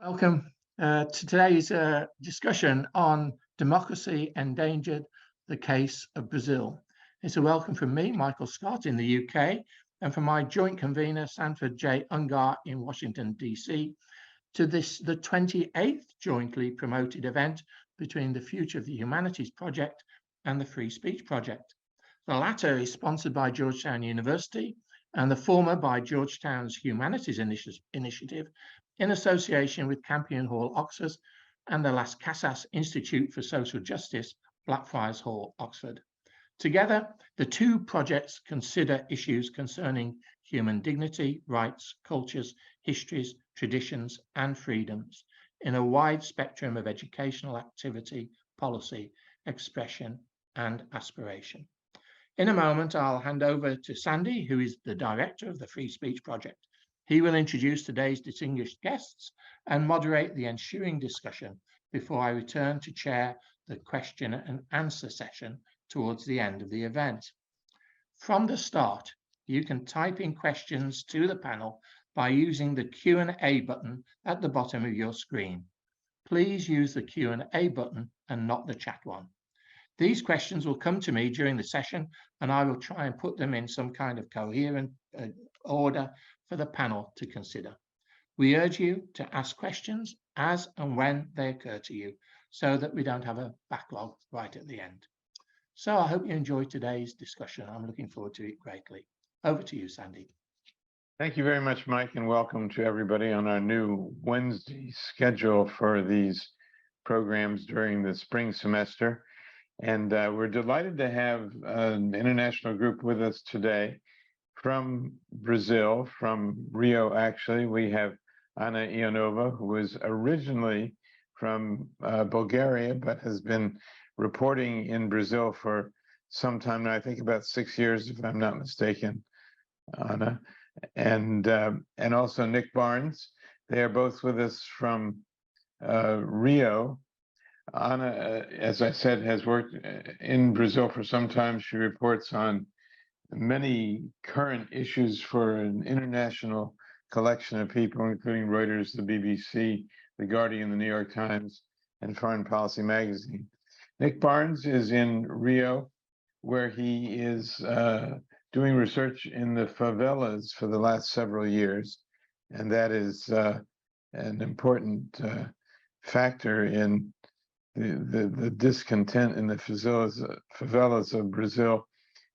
Welcome to today's discussion on democracy endangered, the case of Brazil. It's a welcome from me, Michael Scott, in the UK, and from my joint convener, Sanford J. Ungar in Washington, DC, to the 28th jointly promoted event between the Future of the Humanities Project and the Free Speech Project. The latter is sponsored by Georgetown University and the former by Georgetown's Humanities Initiative in association with Campion Hall, Oxford, and the Las Casas Institute for Social Justice, Blackfriars Hall, Oxford. Together, the two projects consider issues concerning human dignity, rights, cultures, histories, traditions, and freedoms in a wide spectrum of educational activity, policy, expression, and aspiration. In a moment, I'll hand over to Sandy, who is the director of the Free Speech Project. He will introduce today's distinguished guests and moderate the ensuing discussion before I return to chair the question and answer session towards the end of the event. From the start, you can type in questions to the panel by using the Q&A button at the bottom of your screen. Please use the Q&A button and not the chat one. These questions will come to me during the session, and I will try and put them in some kind of coherent order for the panel to consider. We urge you to ask questions as and when they occur to you, so that we don't have a backlog right at the end. So I hope you enjoyed today's discussion. I'm looking forward to it greatly. Over to you, Sandy. Thank you very much, Mike, and welcome to everybody on our new Wednesday schedule for these programs during the spring semester. And we're delighted to have an international group with us today from Brazil, from Rio, actually. We have Anna Ionova, who is originally from Bulgaria, but has been reporting in Brazil for some time now, I think about 6 years, if I'm not mistaken, Anna. And also Nick Barnes. They are both with us from Rio. Anna, as I said, has worked in Brazil for some time. She reports on many current issues for an international collection of people, including Reuters, the BBC, The Guardian, the New York Times, and Foreign Policy Magazine. Nick Barnes is in Rio, where he is doing research in the favelas for the last several years. And that is an important factor in the discontent in the favelas of Brazil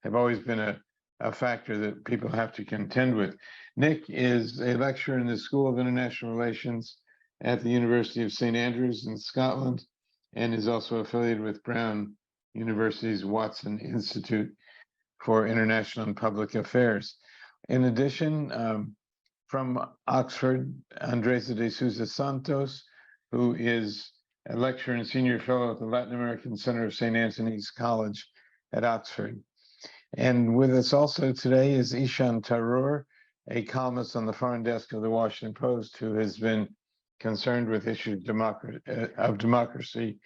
have always been a factor that people have to contend with. Nick is a lecturer in the School of International Relations at the University of St. Andrews in Scotland, and is also affiliated with Brown University's Watson Institute for International and Public Affairs. In addition, from Oxford, Andresa de Souza Santos, who is a lecturer and senior fellow at the Latin American Center of St. Anthony's College at Oxford. And with us also today is Ishan Tharoor, a columnist on the foreign desk of the Washington Post, who has been concerned with issues of democracy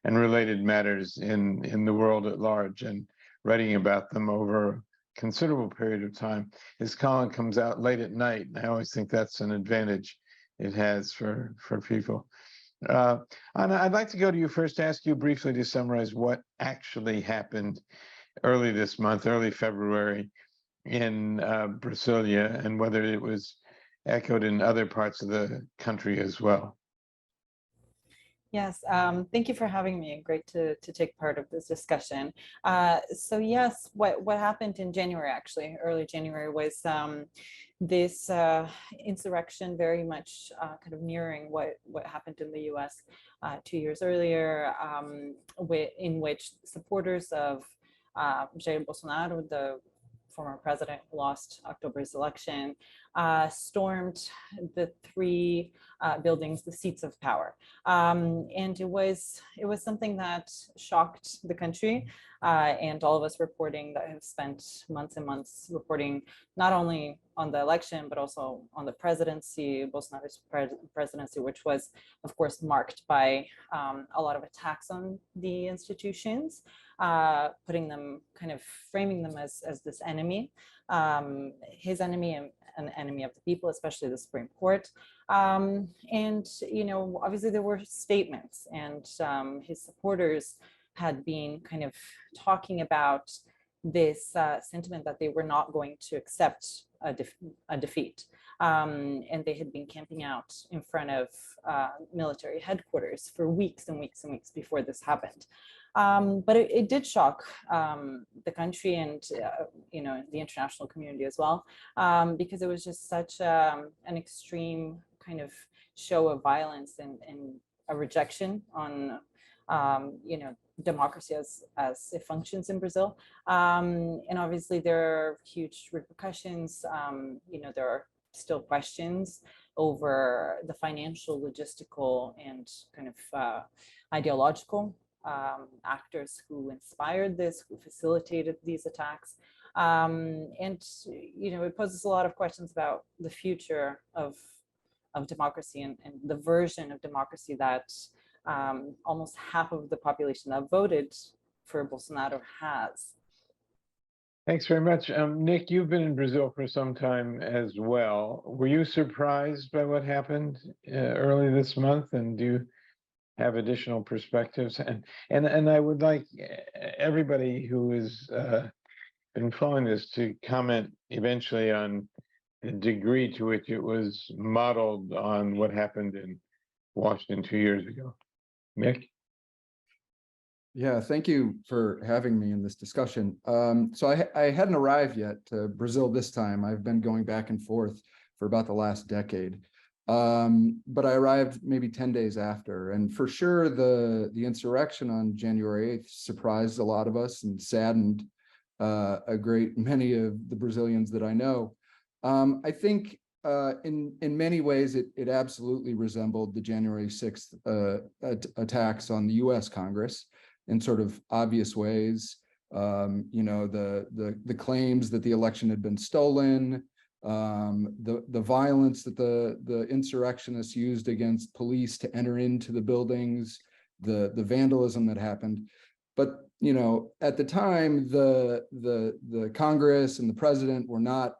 and related matters in the world at large, and writing about them over a considerable period of time. His column comes out late at night, and I always think that's an advantage it has for people. Anna, I'd like to go to you first, ask you briefly to summarize what actually happened early this month, early February, in Brasilia, and whether it was echoed in other parts of the country as well. Yes, thank you for having me. Great to take part of this discussion. So yes, what happened in January, actually, early January, was this insurrection very much kind of mirroring what happened in the US 2 years earlier, in which supporters of Jair Bolsonaro, the former president who lost October's election, stormed the three buildings, the seats of power. And it was something that shocked the country, and all of us reporting that have spent months and months reporting not only on the election, but also on the presidency, Bolsonaro's presidency, which was, of course, marked by a lot of attacks on the institutions, putting them, kind of framing them as this enemy, his enemy and an enemy of the people, especially the Supreme Court. And, you know, obviously there were statements, and his supporters had been kind of talking about this sentiment that they were not going to accept a defeat. And they had been camping out in front of military headquarters for weeks and weeks and weeks before this happened. But it did shock the country and, you know, the international community as well, because it was just such an extreme kind of show of violence and a rejection on, you know, democracy as it functions in Brazil. And obviously there are huge repercussions. You know, there are still questions over the financial, logistical, and kind of ideological actors who inspired this, who facilitated these attacks. And, you know, it poses a lot of questions about the future of democracy and the version of democracy that almost half of the population that voted for Bolsonaro has. Thanks very much. Nick, you've been in Brazil for some time as well. Were you surprised by what happened early this month? And do you have additional perspectives? And I would like everybody who has been following this to comment eventually on the degree to which it was modeled on what happened in Washington 2 years ago. Nick? Yeah, thank you for having me in this discussion. So I hadn't arrived yet to Brazil this time. I've been going back and forth for about the last decade. But I arrived maybe 10 days after. And for sure, the insurrection on January 8th surprised a lot of us and saddened a great many of the Brazilians that I know. I think in many ways, it absolutely resembled the January 6th attacks on the US Congress in sort of obvious ways. You know, the claims that the election had been stolen, the violence that the insurrectionists used against police to enter into the buildings, the vandalism that happened. But, you know, at the time, the Congress and the president were not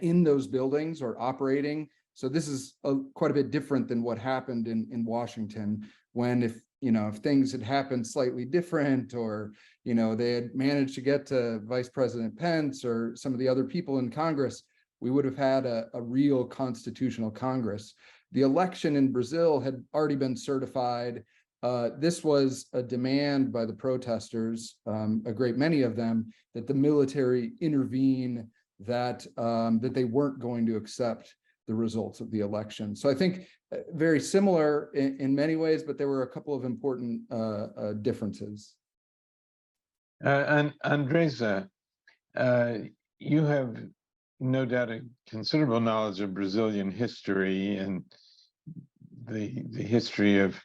in those buildings or operating. So this is quite a bit different than what happened in Washington, when if things had happened slightly different, or, you know, they had managed to get to Vice President Pence or some of the other people in Congress, we would have had a real constitutional Congress. The election in Brazil had already been certified. This was a demand by the protesters, a great many of them, that the military intervene, that they weren't going to accept the results of the election. So I think very similar in many ways, but there were a couple of important differences. And Andresa, you have no doubt a considerable knowledge of Brazilian history and the history of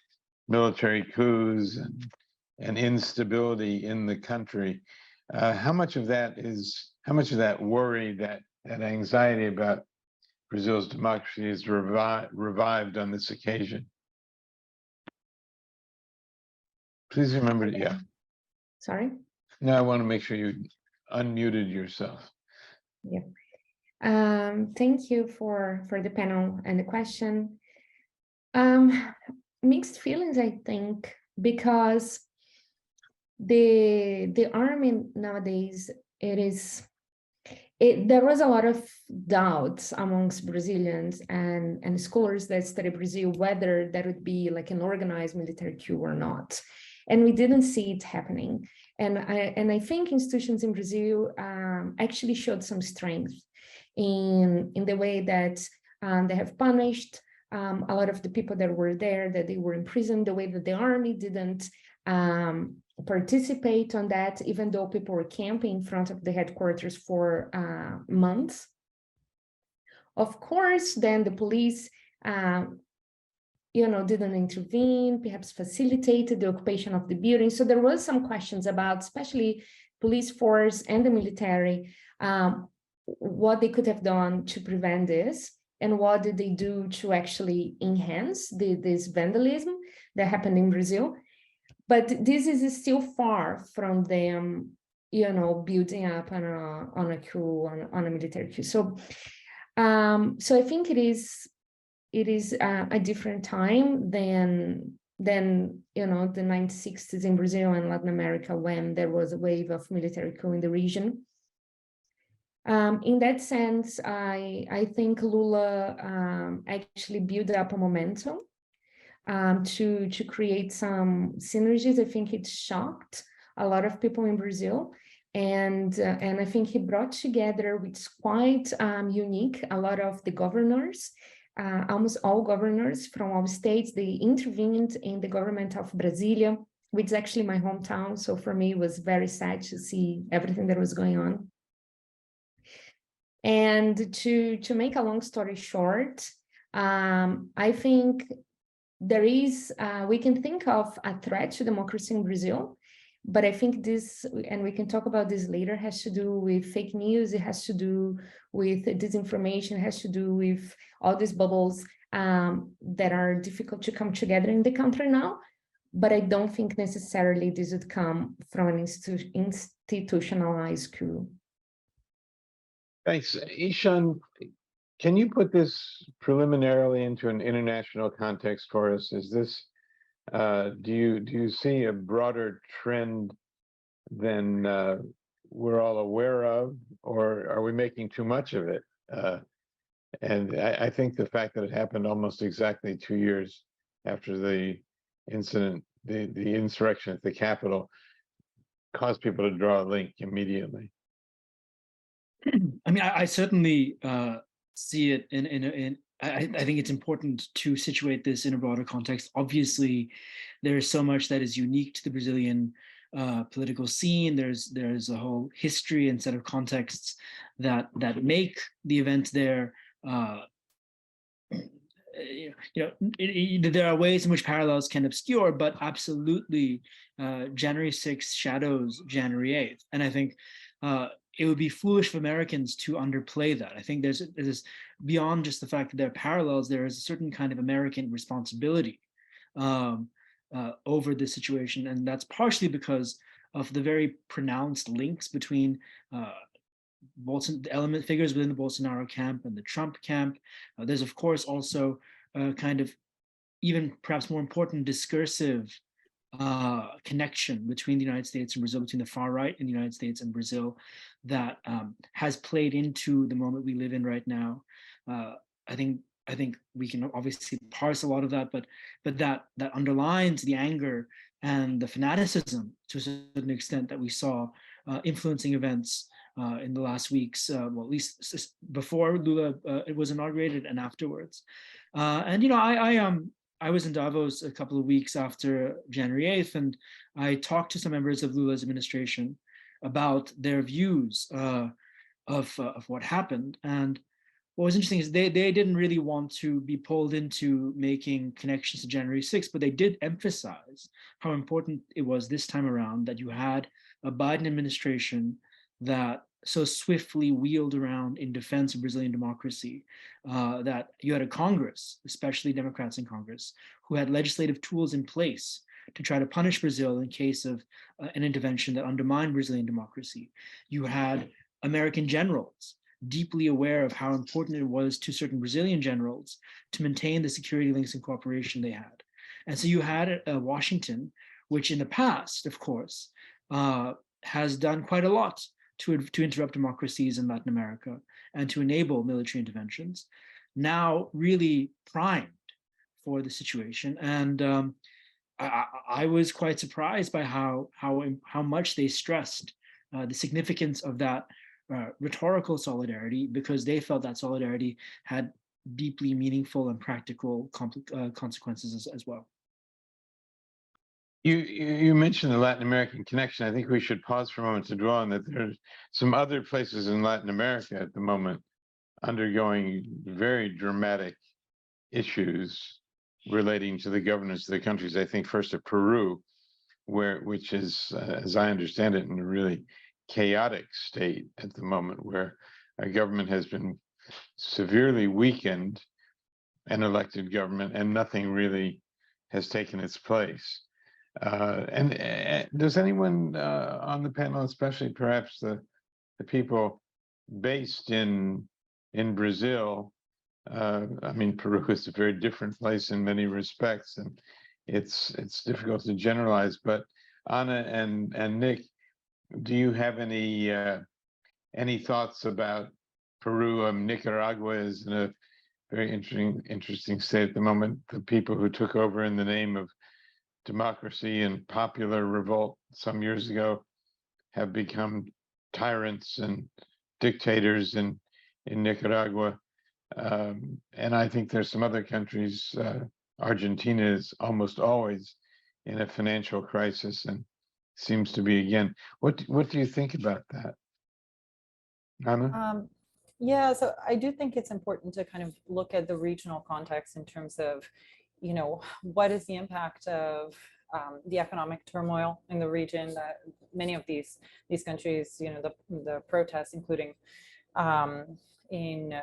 military coups and instability in the country. How much of that worry, that anxiety about Brazil's democracy is revived on this occasion? Please remember to, yeah. Sorry? No, I want to make sure you unmuted yourself. Yeah. Thank you for the panel and the question. Mixed feelings, I think, because the army nowadays, there was a lot of doubts amongst Brazilians and scholars that study Brazil, whether that would be like an organized military coup or not. And we didn't see it happening. And I think institutions in Brazil actually showed some strength in the way that they have punished a lot of the people that were there, that they were in prison, the way that the army didn't participate on that, even though people were camping in front of the headquarters for months. Of course, then the police, didn't intervene, perhaps facilitated the occupation of the building. So there was some questions about, especially police force and the military, what they could have done to prevent this, and what did they do to actually enhance this vandalism that happened in Brazil. But this is still far from them, building up on a coup, on a military coup. So I think it is it is a different time than you know, the 1960s in Brazil and Latin America, when there was a wave of military coup in the region. In that sense, I think Lula actually built up a momentum to create some synergies. I think it shocked a lot of people in Brazil. And I think he brought together, which is quite unique, a lot of the governors, almost all governors from all states. They intervened in the government of Brasilia, which is actually my hometown. So for me, it was very sad to see everything that was going on. And to make a long story short, I think there is, we can think of a threat to democracy in Brazil, but I think this, and we can talk about this later, has to do with fake news. It has to do with disinformation. It has to do with all these bubbles that are difficult to come together in the country now. But I don't think necessarily this would come from an institutionalized coup. Thanks. Ishan, can you put this preliminarily into an international context for us? Is this, do you see a broader trend than we're all aware of, or are we making too much of it? And I think the fact that it happened almost exactly 2 years after the incident, the insurrection at the Capitol, caused people to draw a link immediately. I mean, I certainly see it I think it's important to situate this in a broader context. Obviously, there is so much that is unique to the Brazilian political scene. There's a whole history and set of contexts that make the event there. There are ways in which parallels can obscure, but absolutely, January 6th shadows January 8th, and I think it would be foolish for Americans to underplay that. I think there's beyond just the fact that there are parallels, there is a certain kind of American responsibility over this situation. And that's partially because of the very pronounced links between element figures within the Bolsonaro camp and the Trump camp. There's, of course, also a kind of even perhaps more important discursive connection between the United States and Brazil, between the far right in the United States and Brazil, that has played into the moment we live in right now. I think we can obviously parse a lot of that, but that underlines the anger and the fanaticism to a certain extent that we saw influencing events in the last weeks, well, at least before Lula it was inaugurated and afterwards. And I was in Davos a couple of weeks after January 8th, and I talked to some members of Lula's administration about their views of what happened. And what was interesting is they didn't really want to be pulled into making connections to January 6th, but they did emphasize how important it was this time around that you had a Biden administration that so swiftly wheeled around in defense of Brazilian democracy, that you had a Congress, especially Democrats in Congress, who had legislative tools in place to try to punish Brazil in case of an intervention that undermined Brazilian democracy. You had American generals deeply aware of how important it was to certain Brazilian generals to maintain the security links and cooperation they had. And so you had Washington, which in the past, of course, has done quite a lot to interrupt democracies in Latin America and to enable military interventions, now really primed for the situation. And I was quite surprised by how much they stressed the significance of that rhetorical solidarity, because they felt that solidarity had deeply meaningful and practical consequences as well. You mentioned the Latin American connection. I think we should pause for a moment to dwell on that. There's some other places in Latin America at the moment undergoing very dramatic issues relating to the governance of the countries. I think first of Peru, which is, as I understand it, in a really chaotic state at the moment, where a government has been severely weakened, an elected government, and nothing really has taken its place. And does anyone on the panel, especially perhaps the people based in Brazil, I mean, Peru is a very different place in many respects, and it's difficult to generalize. But Anna and Nick, do you have any thoughts about Peru? Nicaragua is in a very interesting state at the moment. The people who took over in the name of democracy and popular revolt some years ago have become tyrants and dictators in Nicaragua. And I think there's some other countries. Argentina is almost always in a financial crisis and seems to be again. What do you think about that, Anna? Yeah, so I do think it's important to kind of look at the regional context in terms of, what is the impact of the economic turmoil in the region that many of these countries, the protests, including in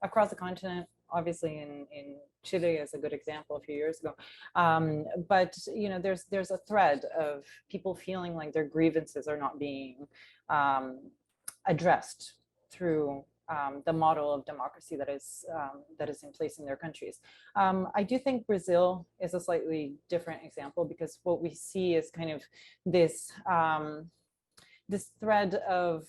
across the continent, obviously in Chile is a good example a few years ago. But there's a thread of people feeling like their grievances are not being addressed through the model of democracy that is in place in their countries. I do think Brazil is a slightly different example, because what we see is kind of this this thread of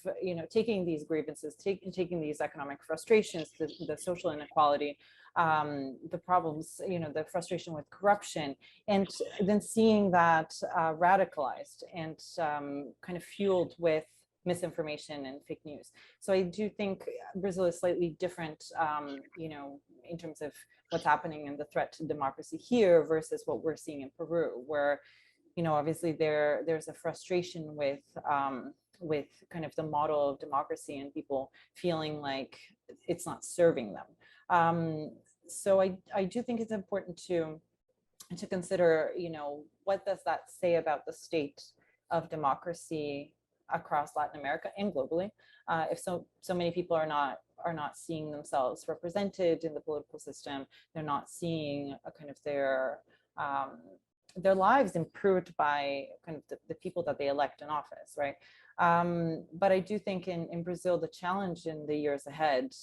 taking these grievances, taking these economic frustrations, the social inequality, the problems, the frustration with corruption, and then seeing that radicalized and kind of fueled with misinformation and fake news. So I do think Brazil is slightly different, in terms of what's happening and the threat to democracy here versus what we're seeing in Peru, where, obviously there's a frustration with kind of the model of democracy and people feeling like it's not serving them. So I do think it's important to consider, what does that say about the state of democracy across Latin America and globally, if so many people are not seeing themselves represented in the political system, they're not seeing a kind of their lives improved by kind of the people that they elect in office, right? But I do think in Brazil, the challenge in the years ahead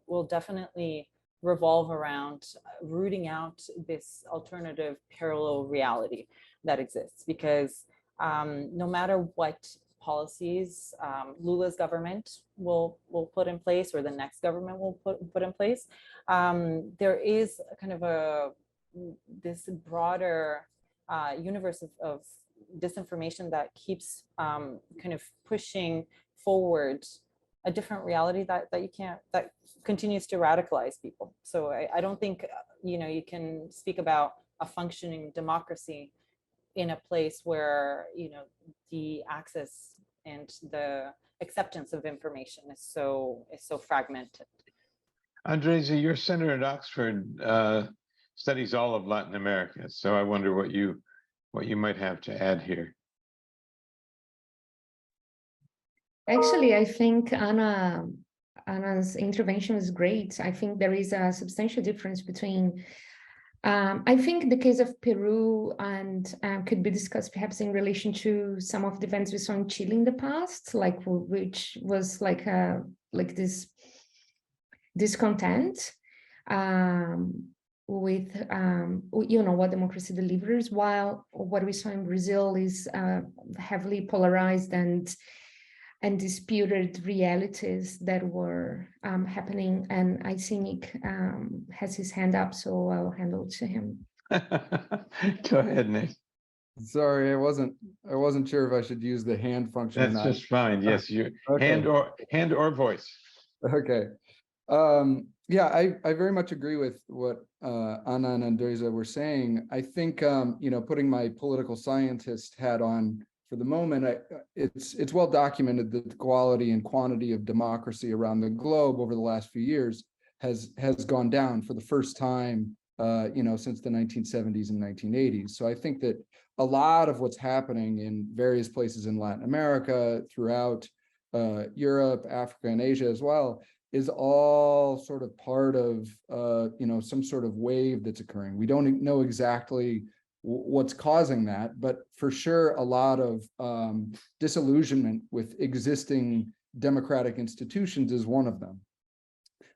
will definitely revolve around rooting out this alternative parallel reality that exists, because no matter what policies Lula's government will put in place, or the next government will put in place, there is kind of this broader universe of disinformation that keeps kind of pushing forward a different reality that continues to radicalize people. So I don't think you can speak about a functioning democracy in a place where the access and the acceptance of information is so fragmented. Andresa, your center at Oxford studies all of Latin America, so I wonder what you might have to add here. Actually, I think Anna's intervention is great. I think there is a substantial difference between I think the case of Peru and could be discussed perhaps in relation to some of the events we saw in Chile in the past, which was like this discontent with what democracy delivers, while what we saw in Brazil is heavily polarized and disputed realities that were happening. And I see Nick has his hand up, so I'll hand it to him. Go ahead, Nick. Sorry, I wasn't sure if I should use the hand function or That's not. just fine. Yes, you Okay. hand or voice. Okay. Yeah, I very much agree with what Anna and Andresa were saying. I think putting my political scientist hat on for the moment, it's well documented that the quality and quantity of democracy around the globe over the last few years has gone down for the first time, since the 1970s and 1980s. So I think that a lot of what's happening in various places in Latin America, throughout Europe, Africa, and Asia as well, is all sort of part of some sort of wave that's occurring. We don't know exactly what's causing that, but for sure a lot of disillusionment with existing democratic institutions is one of them.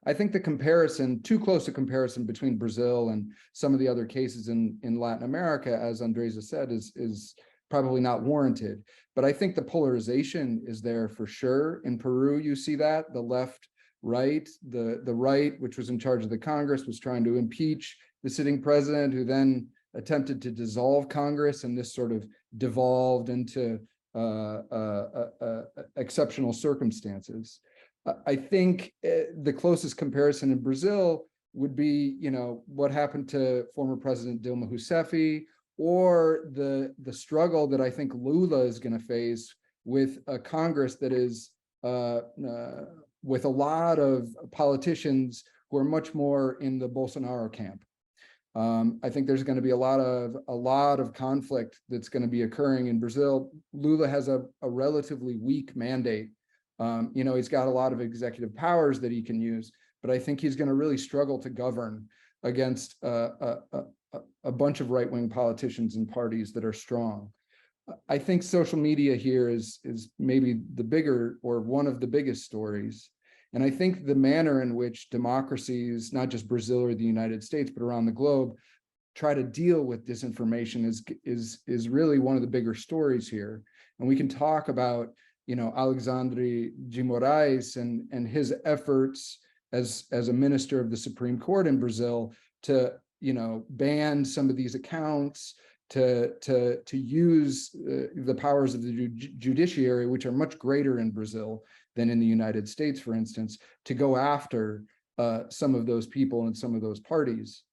I think the comparison, too close a comparison between Brazil and some of the other cases in Latin America, as Andresa said, is probably not warranted. But I think the polarization is there for sure. In Peru, you see that the left, right, the right, which was in charge of the Congress, was trying to impeach the sitting president, who then attempted to dissolve Congress, and this sort of devolved into exceptional circumstances. I think the closest comparison in Brazil would be, what happened to former President Dilma Rousseff, or the struggle that I think Lula is going to face with a Congress that is with a lot of politicians who are much more in the Bolsonaro camp. I think there's going to be a lot of conflict that's going to be occurring in Brazil. Lula has a relatively weak mandate. He's got a lot of executive powers that he can use, but I think he's going to really struggle to govern against a bunch of right-wing politicians and parties that are strong. I think social media here is maybe the bigger, or one of the biggest stories. And I think the manner in which democracies, not just Brazil or the United States, but around the globe, try to deal with disinformation is really one of the bigger stories here. And we can talk about, Alexandre de Moraes and his efforts as a minister of the Supreme Court in Brazil to, ban some of these accounts, to use the powers of the judiciary, which are much greater in Brazil than in the United States, for instance, to go after some of those people and some of those parties.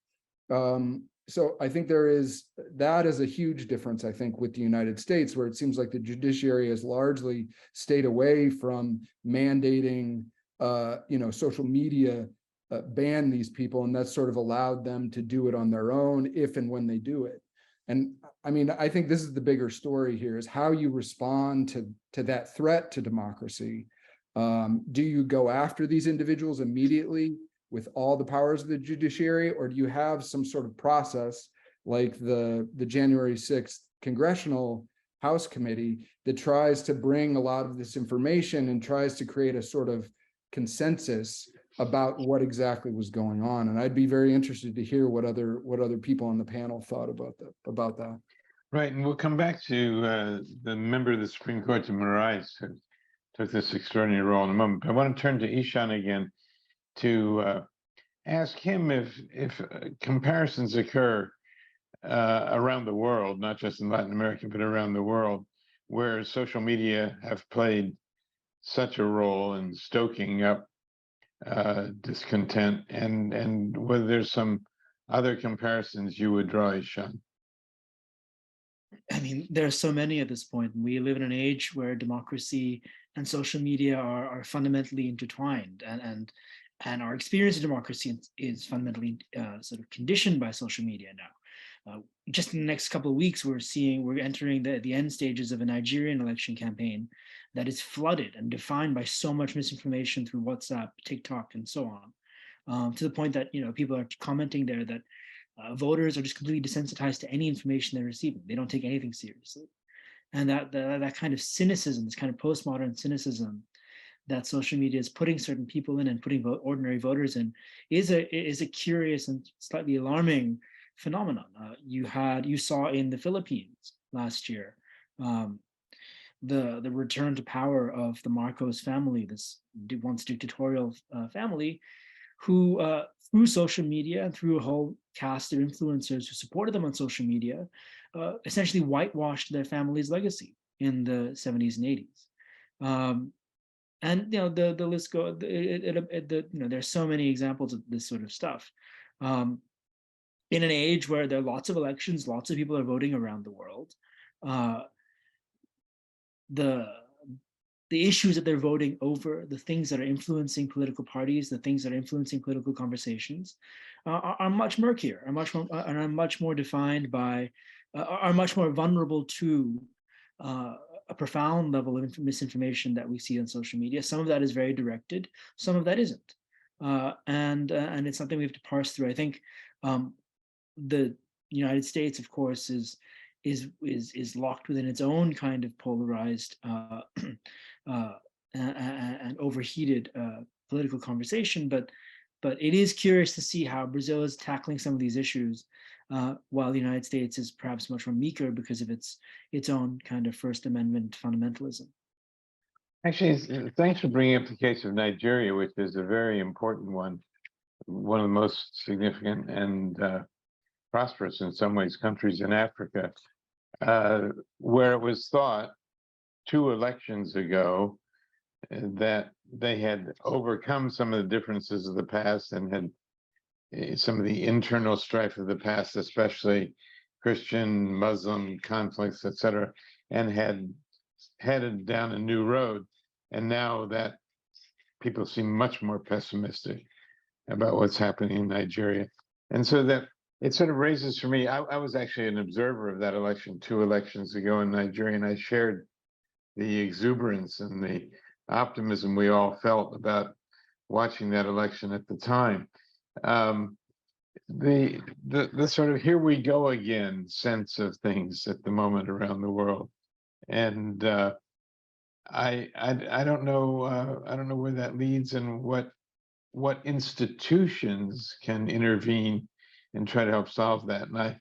So I think that is a huge difference, I think, with the United States, where it seems like the judiciary has largely stayed away from mandating, social media ban these people, and that's sort of allowed them to do it on their own if and when they do it. And I mean, I think this is the bigger story here, is how you respond to that threat to democracy. Do you go after these individuals immediately with all the powers of the judiciary, or do you have some sort of process like the January 6th Congressional House Committee that tries to bring a lot of this information and tries to create a sort of consensus about what exactly was going on? And I'd be very interested to hear what other people on the panel thought about that. Right, and we'll come back to the member of the Supreme Court, to Moraes, who took this extraordinary role in a moment. But I want to turn to Ishan again to ask him if comparisons occur around the world, not just in Latin America, but around the world, where social media have played such a role in stoking up discontent, and whether there's some other comparisons you would draw, Ishan. I mean, there are so many at this point. We live in an age where democracy and social media are fundamentally intertwined, and our experience of democracy is fundamentally sort of conditioned by social media now. Just in the next couple of weeks, we're entering the end stages of a Nigerian election campaign that is flooded and defined by so much misinformation through WhatsApp, TikTok, and so on, to the point that people are commenting there that voters are just completely desensitized to any information they're receiving. They don't take anything seriously, and that kind of cynicism, this kind of postmodern cynicism that social media is putting certain people in and putting ordinary voters in is a curious and slightly alarming phenomenon. You saw in the Philippines last year the return to power of the Marcos family, this once dictatorial family, who through social media and through a whole cast of influencers who supported them on social media, essentially whitewashed their family's legacy in the 70s and 80s. And the list goes. There's so many examples of this sort of stuff. In an age where there are lots of elections, lots of people are voting around the world, the issues that they're voting over, the things that are influencing political parties, the things that are influencing political conversations, are much murkier, are much more defined by, are much more vulnerable to a profound level of misinformation that we see on social media. Some of that is very directed, some of that isn't, and it's something we have to parse through. I think the United States, of course, is locked within its own kind of polarized and overheated political conversation, but But it is curious to see how Brazil is tackling some of these issues, while the United States is perhaps much more meeker because of its own kind of First Amendment fundamentalism. Actually, thanks for bringing up the case of Nigeria, which is a very important one of the most significant and prosperous in some ways countries in Africa, where it was thought 2 elections ago that they had overcome some of the differences of the past and had some of the internal strife of the past, especially Christian, Muslim conflicts, etc., and had headed down a new road. And now that people seem much more pessimistic about what's happening in Nigeria. And so that it sort of raises for me, I was actually an observer of that election 2 elections ago in Nigeria, and I shared the exuberance and the optimism we all felt about watching that election at the time. The sort of here we go again sense of things at the moment around the world. And I don't know where that leads and what institutions can intervene and try to help solve that. And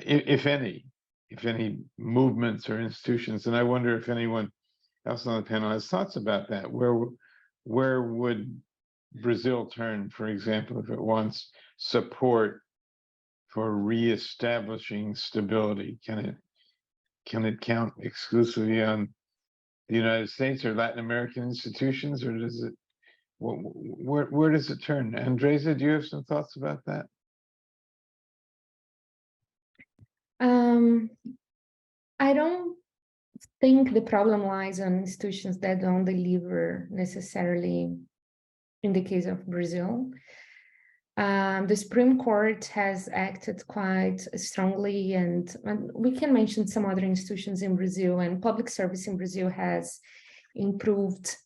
if any movements or institutions, and I wonder if anyone else on the panel has thoughts about that. Where would Brazil turn, for example, if it wants support for reestablishing stability? Can it count exclusively on the United States or Latin American institutions, or does it? Where does it turn? Andresa, do you have some thoughts about that? I don't think the problem lies on institutions that don't deliver necessarily in the case of Brazil. The Supreme Court has acted quite strongly, and we can mention some other institutions in Brazil, and public service in Brazil has improved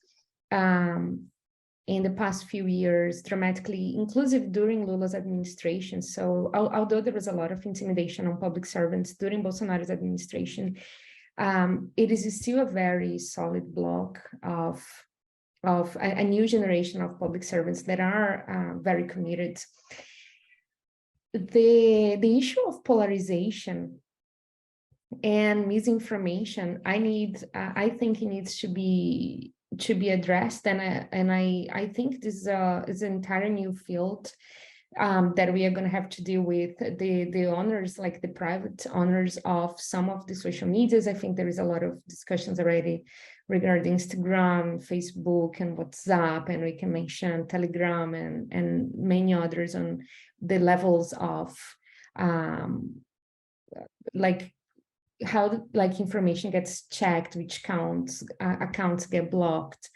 in the past few years dramatically, inclusive during Lula's administration. So although there was a lot of intimidation on public servants during Bolsonaro's administration, it is still a very solid block of a new generation of public servants that are very committed. The issue of polarization and misinformation, I think it needs to be addressed, and I think this is an entire new field that we are going to have to deal with. The owners, like the private owners of some of the social medias. I think there is a lot of discussions already regarding Instagram, Facebook, and WhatsApp, and we can mention Telegram and many others on the levels of like how information gets checked, which accounts get blocked,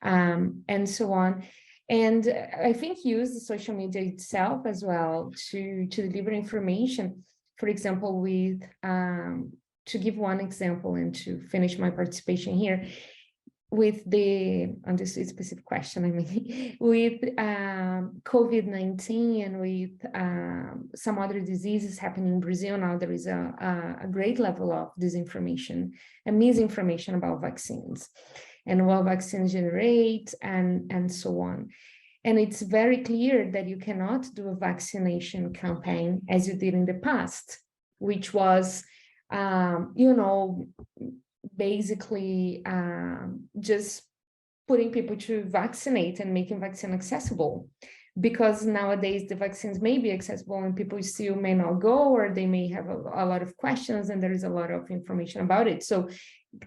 and so on. And I think use the social media itself as well to deliver information. For example, with to give one example and to finish my participation here, with on this specific question, I mean, with COVID-19 and with some other diseases happening in Brazil now, there is a great level of disinformation and misinformation about vaccines and what vaccines generate and so on. And it's very clear that you cannot do a vaccination campaign as you did in the past, which was, basically just putting people to vaccinate and making vaccine accessible, because nowadays the vaccines may be accessible and people still may not go, or they may have a lot of questions and there is a lot of information about it. So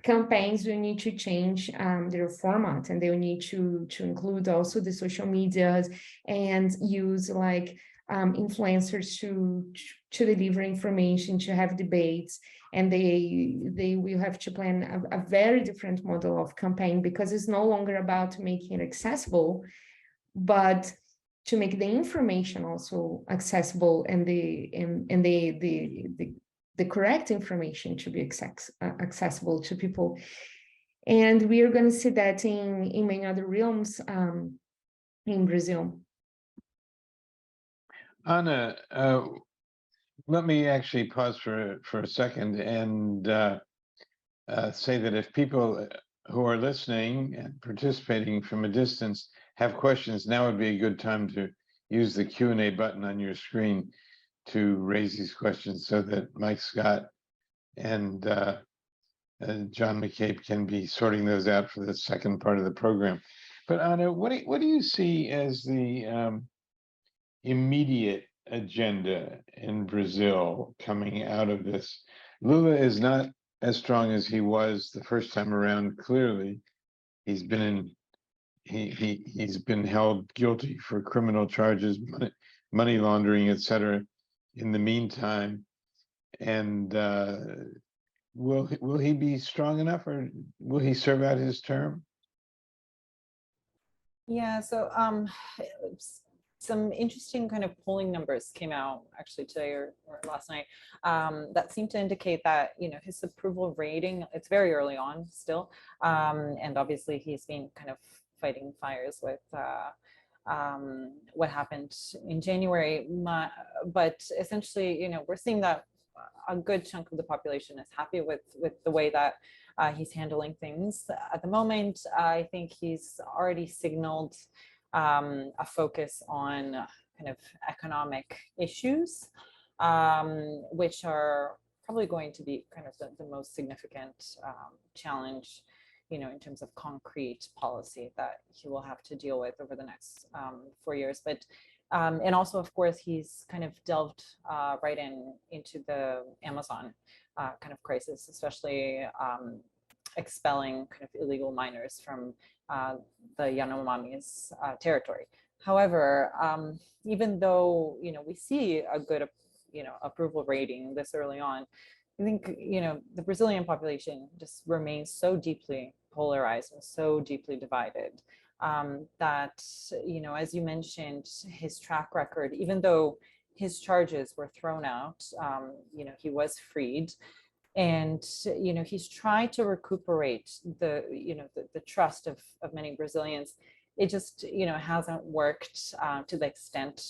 campaigns will need to change their format, and they will need to include also the social medias and use like influencers to deliver information, to have debates, and they will have to plan a very different model of campaign, because it's no longer about making it accessible, but to make the information also accessible, and the correct information to be accessible to people. And we are going to see that in many other realms in Brazil. Ana, let me actually pause for a second and say that if people who are listening and participating from a distance have questions, now would be a good time to use the Q&A button on your screen to raise these questions so that Mike Scott and John McCabe can be sorting those out for the second part of the program. But Anna, what do you see as the immediate agenda in Brazil coming out of this? Lula is not as strong as he was the first time around. Clearly, he's been he's been held guilty for criminal charges, money laundering, etc. In the meantime, and will he be strong enough, or will he serve out his term? Yeah, so some interesting kind of polling numbers came out actually today or last night that seem to indicate that, you know, his approval rating, it's very early on still, and obviously he's been kind of fighting fires with what happened in January, but essentially, you know, we're seeing that a good chunk of the population is happy with the way that he's handling things at the moment. I think he's already signaled a focus on kind of economic issues, which are probably going to be kind of the most significant challenge, you know, in terms of concrete policy that he will have to deal with over the next 4 years. But and also, of course, he's kind of delved right into the Amazon kind of crisis, especially expelling kind of illegal miners from the Yanomamis territory. However, even though, you know, we see a good, you know, approval rating this early on, I think, you know, the Brazilian population just remains so deeply polarized and so deeply divided that, you know, as you mentioned, his track record, even though his charges were thrown out, you know, he was freed. And, you know, he's tried to recuperate the, you know, the trust of many Brazilians. It just, you know, hasn't worked to the extent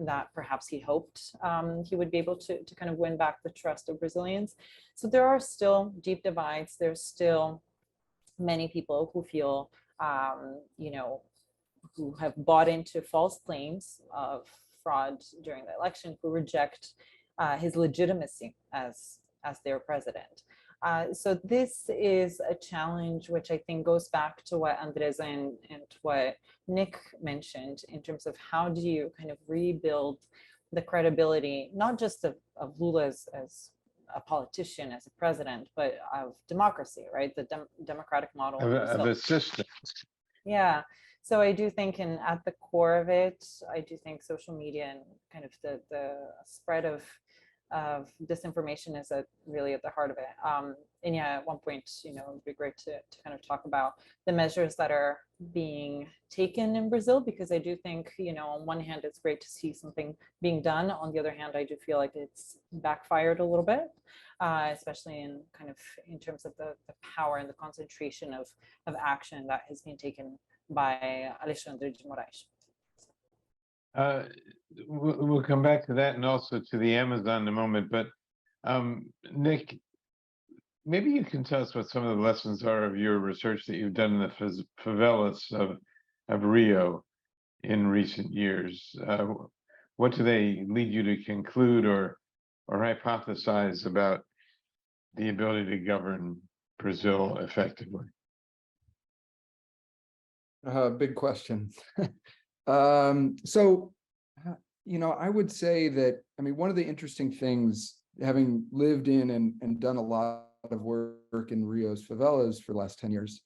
that perhaps he hoped he would be able to kind of win back the trust of Brazilians. So there are still deep divides. There's still many people who feel, you know, who have bought into false claims of fraud during the election, who reject his legitimacy as their president. So this is a challenge which I think goes back to what Andresa and what Nick mentioned in terms of how do you kind of rebuild the credibility, not just of Lula as a politician, as a president, but of democracy, right? The democratic model Of a system. Yeah. So I do think, and at the core of it, I do think social media and kind of the spread of disinformation is really at the heart of it. And yeah, at one point, you know, it'd be great to kind of talk about the measures that are being taken in Brazil, because I do think, you know, on one hand, it's great to see something being done. On the other hand, I do feel like it's backfired a little bit, especially in kind of in terms of the power and the concentration of action that has been taken by Alexandre de Moraes. We'll come back to that and also to the Amazon in a moment. But Nick, maybe you can tell us what some of the lessons are of your research that you've done in the favelas of Rio in recent years. What do they lead you to conclude or hypothesize about the ability to govern Brazil effectively? Big question. So, you know, I would say that, I mean, one of the interesting things, having lived in and done a lot of work in Rio's favelas for the last 10 years,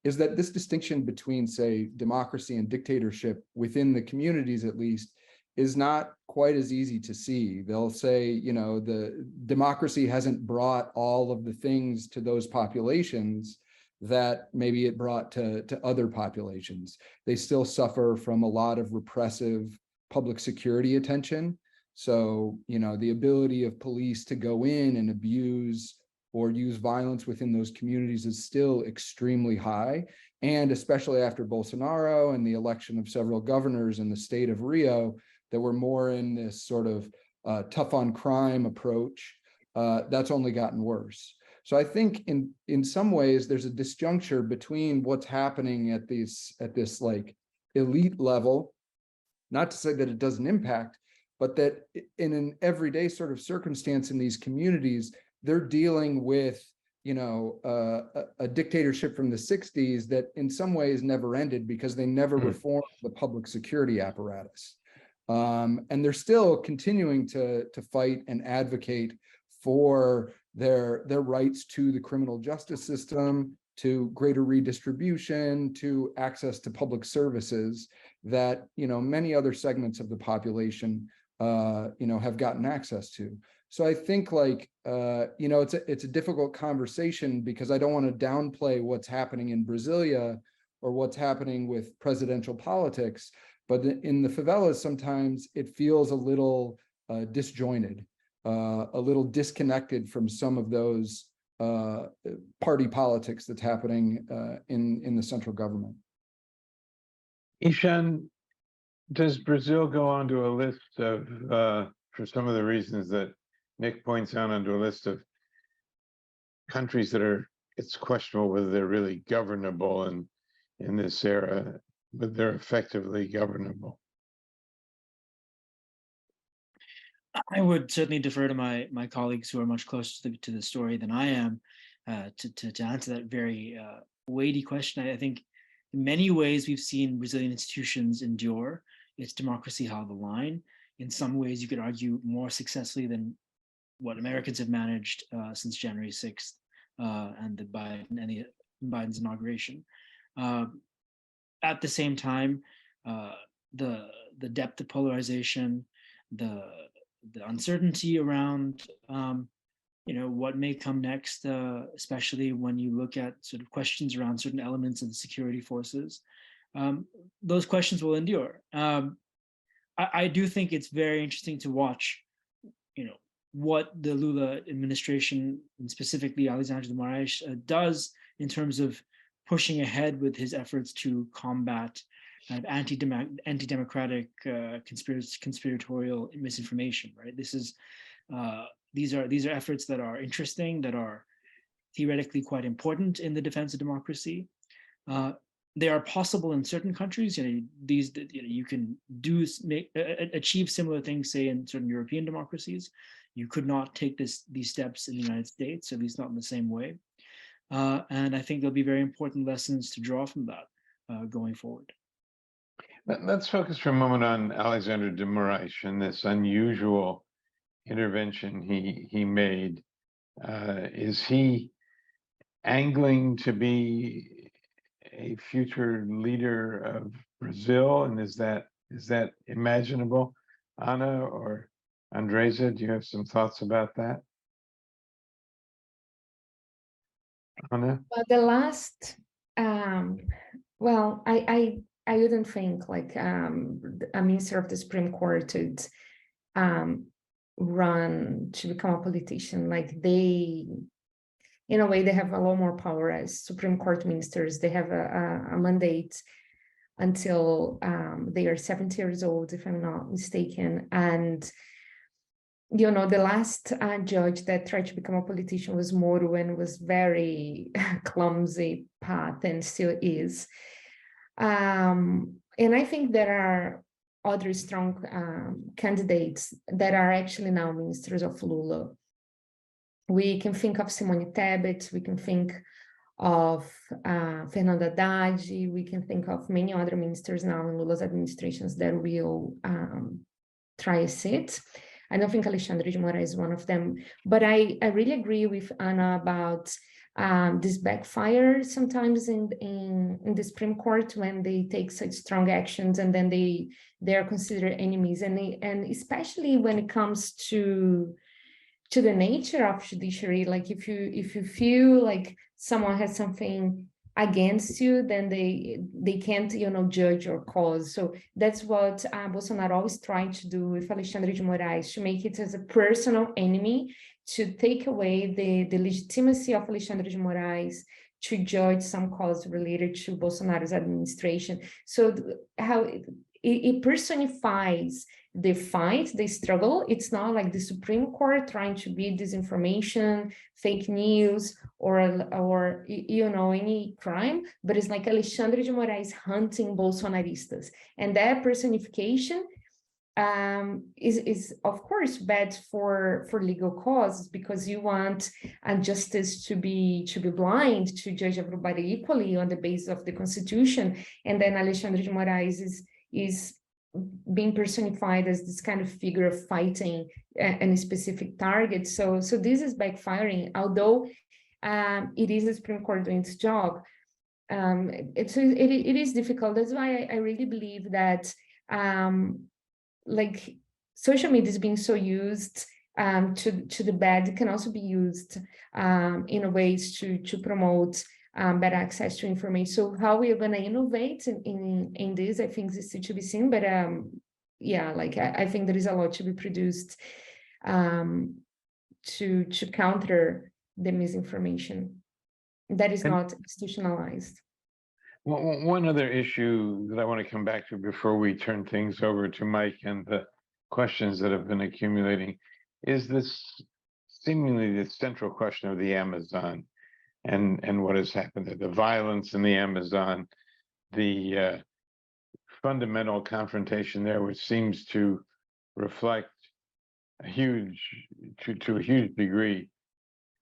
is that this distinction between, say, democracy and dictatorship within the communities, at least, is not quite as easy to see. They'll say, you know, the democracy hasn't brought all of the things to those populations that maybe it brought to other populations. They still suffer from a lot of repressive public security attention. So, you know, the ability of police to go in and abuse or use violence within those communities is still extremely high. And especially after Bolsonaro and the election of several governors in the state of Rio that were more in this sort of tough on crime approach, that's only gotten worse. So I think in some ways there's a disjuncture between what's happening at this like elite level, Not to say that it doesn't impact, but that in an everyday sort of circumstance in these communities, they're dealing with, you know, a dictatorship from the 60s that in some ways never ended because they never reformed the public security apparatus. And they're still continuing to fight and advocate for their rights to the criminal justice system, to greater redistribution, to access to public services that, you know, many other segments of the population, you know, have gotten access to. So I think, like, you know, it's a difficult conversation because I don't want to downplay what's happening in Brasilia or what's happening with presidential politics, but in the favelas, sometimes it feels a little disjointed, a little disconnected from some of those party politics that's happening in the central government. Ishan, does Brazil go onto a list of, for some of the reasons that Nick points out, onto a list of countries that are, it's questionable whether they're really governable in this era, but they're effectively governable? I would certainly defer to my colleagues who are much closer to the story than I am to answer that very weighty question. I think in many ways we've seen Brazilian institutions endure its democracy held the line. In some ways, you could argue more successfully than what Americans have managed since January 6th and Biden's inauguration. At the same time, the depth of polarization, the uncertainty around you know, what may come next, especially when you look at sort of questions around certain elements of the security forces, those questions will endure. I do think it's very interesting to watch, you know, what the Lula administration, and specifically Alexandre de Moraes, does in terms of pushing ahead with his efforts to combat kind of anti-democratic conspiratorial misinformation. Right. This is these are efforts that are interesting, that are theoretically quite important in the defense of democracy. They are possible in certain countries. You know, you can achieve similar things, say, in certain European democracies. You could not take these steps in the United States, at least not in the same way. And I think there'll be very important lessons to draw from that going forward. Let's focus for a moment on Alexandre de Moraes and this unusual intervention he made. Is he angling to be a future leader of Brazil, and is that imaginable? Ana or Andresa, do you have some thoughts about that? Ana? Well, the last, well, I wouldn't think like a minister of the Supreme Court would run to become a politician. Like, they, in a way, they have a lot more power as Supreme Court ministers. They have a mandate until they are 70 years old, if I'm not mistaken. And, you know, the last judge that tried to become a politician was Moro, and was very clumsy path, and still is. And I think there are other strong candidates that are actually now ministers of Lula. We can think of Simone Tebet, we can think of Fernando Haddad, we can think of many other ministers now in Lula's administrations that will try a seat. I don't think Alexandre de Moraes is one of them, but I really agree with Ana about this backfire sometimes in the Supreme Court when they take such strong actions and then they are considered enemies, and especially when it comes to the nature of judiciary. Like, if you feel like someone has something against you, then they can't, you know, judge your cause. So that's what Bolsonaro always tried to do with Alexandre de Moraes, to make it as a personal enemy, to take away the legitimacy of Alexandre de Moraes to judge some cause related to Bolsonaro's administration. So how it personifies the fight, the struggle. It's not like the Supreme Court trying to beat disinformation, fake news, or you know, any crime, but it's like Alexandre de Moraes hunting Bolsonaristas. And that personification is of course bad for legal causes, because you want justice to be blind, to judge everybody equally on the basis of the Constitution. And then Alexandre de Moraes is being personified as this kind of figure of fighting a specific target. So this is backfiring, although it is the Supreme Court doing its job. It is difficult. That's why I really believe that like social media is being so used to the bad. It can also be used in a ways to promote better access to information. So how we are going to innovate in this, I think is still to be seen. But yeah, like I think there is a lot to be produced to counter the misinformation that is not institutionalized. Well, one other issue that I want to come back to before we turn things over to Mike and the questions that have been accumulating is this seemingly the central question of the Amazon and what has happened there, the violence in the Amazon, the fundamental confrontation there, which seems to reflect a huge, to a huge degree,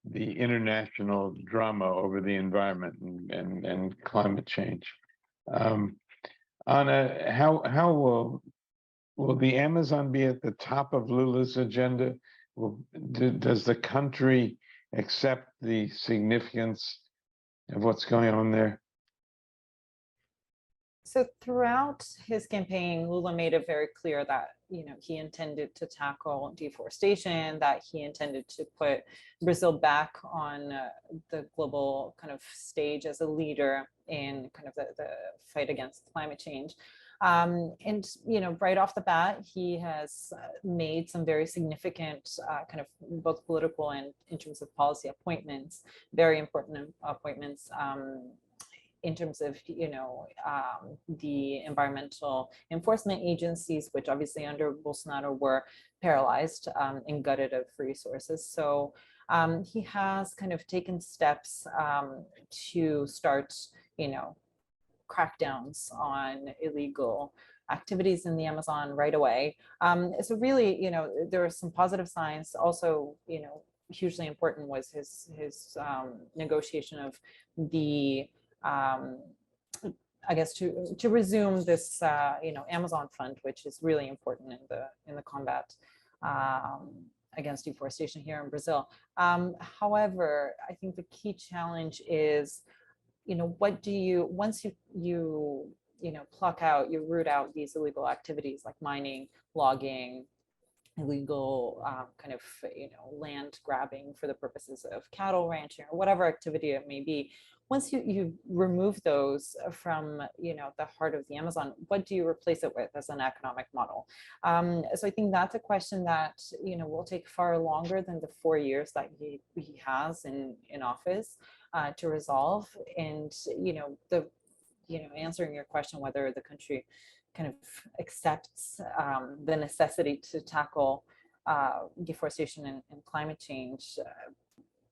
the international drama over the environment and climate change. Anna, how will the Amazon be at the top of Lula's agenda? Does the country accept the significance of what's going on there? So throughout his campaign, Lula made it very clear that, you know, he intended to tackle deforestation, that he intended to put Brazil back on the global kind of stage as a leader in kind of the fight against climate change. And, you know, right off the bat, he has made some very significant kind of both political and in terms of policy appointments, very important appointments. In terms of, you know, the environmental enforcement agencies, which obviously under Bolsonaro were paralyzed and gutted of resources. So he has kind of taken steps to start, you know, crackdowns on illegal activities in the Amazon right away. So really, you know, there are some positive signs. Also, you know, hugely important was his negotiation of the I guess to resume this you know, Amazon fund, which is really important in the combat against deforestation here in Brazil. However, I think the key challenge is, you know, what do you, once you know, pluck out, you root out these illegal activities like mining, logging, illegal kind of, you know, land grabbing for the purposes of cattle ranching or whatever activity it may be. Once you remove those from, you know, the heart of the Amazon, what do you replace it with as an economic model? So I think that's a question that, you know, will take far longer than the 4 years that he has in office to resolve. And, you know, answering your question whether the country kind of accepts the necessity to tackle deforestation and climate change.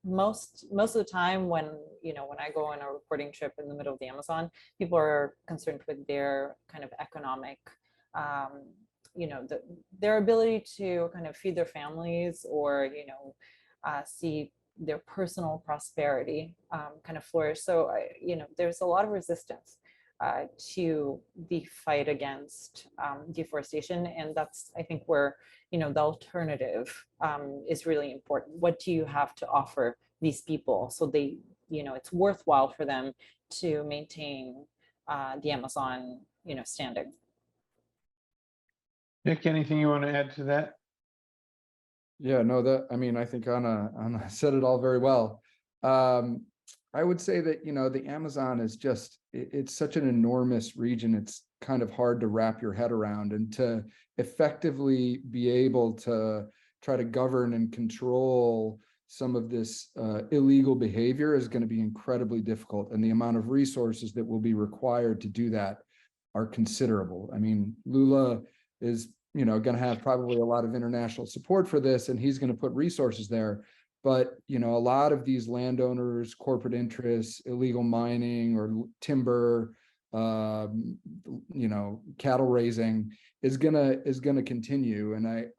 Most of the time when, you know, when I go on a reporting trip in the middle of the Amazon, people are concerned with their kind of economic, you know, their ability to kind of feed their families or, you know, see their personal prosperity kind of flourish. So, you know, there's a lot of resistance to the fight against deforestation. And that's, I think, where, you know, the alternative is really important. What do you have to offer these people so they, you know, it's worthwhile for them to maintain the Amazon, you know, standing? Nick, anything you want to add to that? Yeah, no, that, I mean, I think Anna said it all very well. I would say that, you know, the Amazon is just, it's such an enormous region. It's kind of hard to wrap your head around, and to effectively be able to try to govern and control some of this illegal behavior is going to be incredibly difficult. And the amount of resources that will be required to do that are considerable. I mean, Lula is, going to have probably a lot of international support for this, and he's going to put resources there. But, a lot of these landowners, corporate interests, illegal mining or timber, cattle raising is gonna continue. And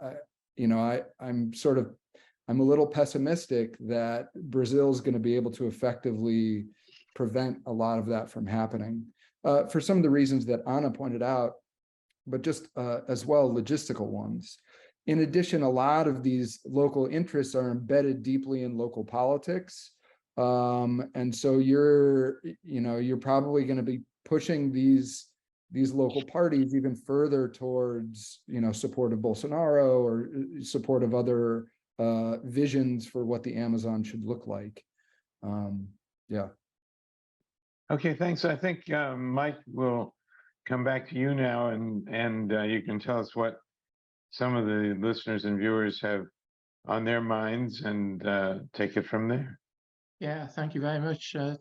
I'm a little pessimistic that Brazil is going to be able to effectively prevent a lot of that from happening for some of the reasons that Anna pointed out, but just as well logistical ones. In addition, a lot of these local interests are embedded deeply in local politics. And so you're probably going to be pushing these local parties even further towards, support of Bolsonaro or support of other visions for what the Amazon should look like. Yeah. Okay, thanks. I think Mike will come back to you now, and you can tell us what some of the listeners and viewers have on their minds, and take it from there. Yeah, thank you very much. I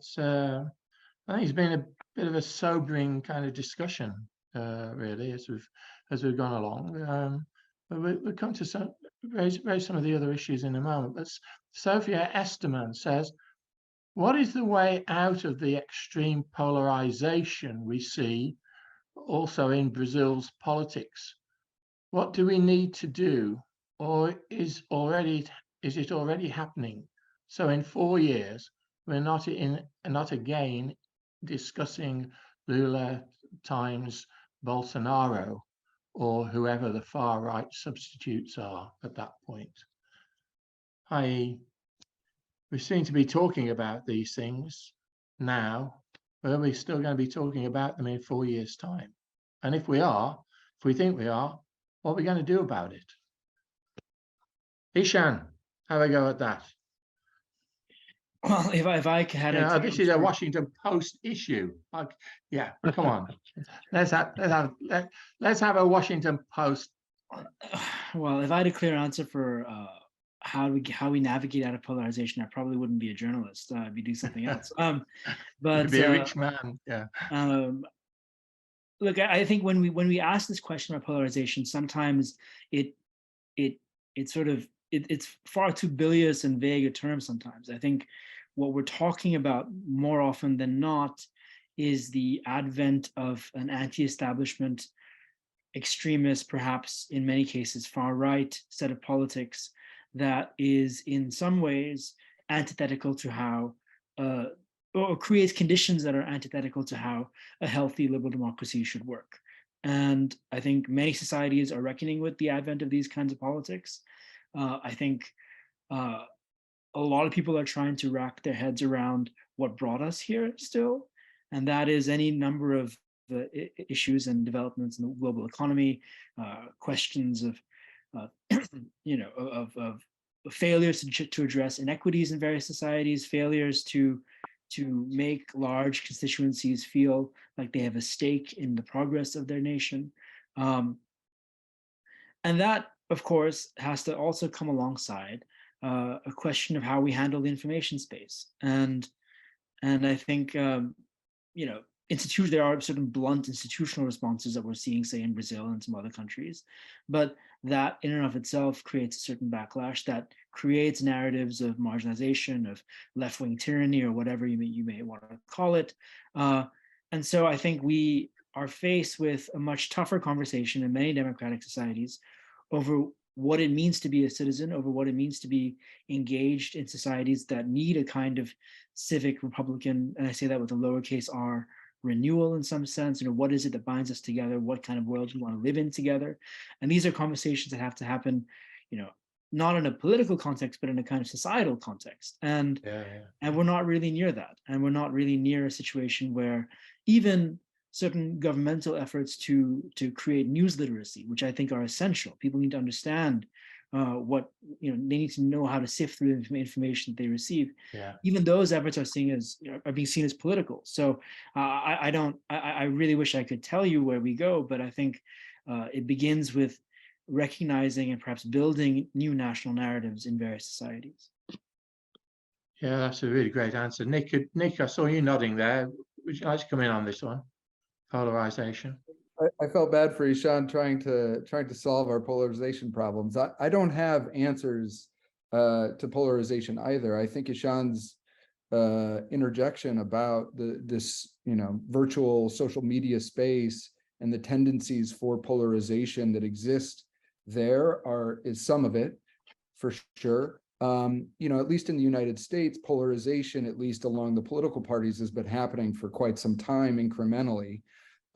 think it's been a bit of a sobering kind of discussion, really, as we've gone along. But we'll come to raise some of the other issues in a moment. But Sophia Esterman says, what is the way out of the extreme polarization we see also in Brazil's politics? What do we need to do, or is it already happening? So in 4 years, we're not again discussing Lula times Bolsonaro or whoever the far right substitutes are at that point. We seem to be talking about these things now, but are we still going to be talking about them in 4 years' time? And if we think we are, what are we going to do about it? Ishan, have a go at that. Well, if I had this is a Washington Post issue. Yeah, come on. let's have a Washington Post. Well, if I had a clear answer for how we navigate out of polarization, I probably wouldn't be a journalist. I'd be doing something else. But you'd be a rich man. Yeah. Look, I think when we ask this question about polarization, sometimes it's far too bilious and vague a term sometimes. I think what we're talking about more often than not is the advent of an anti-establishment, extremist, perhaps in many cases far-right set of politics that is in some ways antithetical to how, or creates conditions that are antithetical to how a healthy liberal democracy should work. And I think many societies are reckoning with the advent of these kinds of politics. I think a lot of people are trying to wrap their heads around what brought us here still, and that is any number of the issues and developments in the global economy, questions of of failures to address inequities in various societies, failures to make large constituencies feel like they have a stake in the progress of their nation. And that, of course, has to also come alongside a question of how we handle the information space. And I think, there are certain blunt institutional responses that we're seeing, say, in Brazil and some other countries, but that in and of itself creates a certain backlash that creates narratives of marginalization, of left-wing tyranny, or whatever you may want to call it. And so I think we are faced with a much tougher conversation in many democratic societies over what it means to be a citizen, over what it means to be engaged in societies that need a kind of civic Republican, and I say that with a lowercase r, renewal in some sense. What is it that binds us together? What kind of world do we want to live in together? And these are conversations that have to happen, not in a political context, but in a kind of societal context. And we're not really near that. And we're not really near a situation where even certain governmental efforts to create news literacy, which I think are essential. People need to understand what, they need to know how to sift through the information that they receive. Even those efforts are being seen as political. So I really wish I could tell you where we go, but I think it begins with recognizing and perhaps building new national narratives in various societies. Yeah, that's a really great answer. Nick, I saw you nodding there. Would you like to come in on this one? Polarization. I felt bad for Ishan trying to solve our polarization problems. I don't have answers to polarization either. I think Ishan's interjection about this virtual social media space and the tendencies for polarization that exist there is some of it, for sure. At least in the United States, polarization, at least along the political parties, has been happening for quite some time incrementally.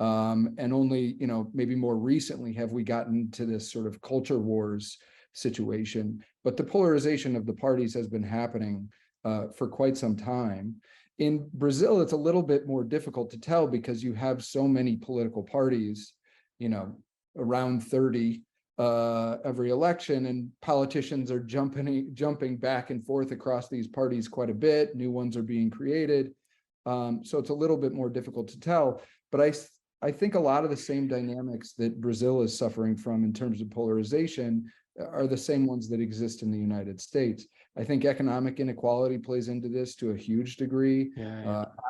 And only, maybe more recently have we gotten to this sort of culture wars situation. But the polarization of the parties has been happening for quite some time. In Brazil, it's a little bit more difficult to tell because you have so many political parties, around 30 every election, and politicians are jumping back and forth across these parties quite a bit. New ones are being created. So it's a little bit more difficult to tell. But I think a lot of the same dynamics that Brazil is suffering from in terms of polarization are the same ones that exist in the United States. I think economic inequality plays into this to a huge degree.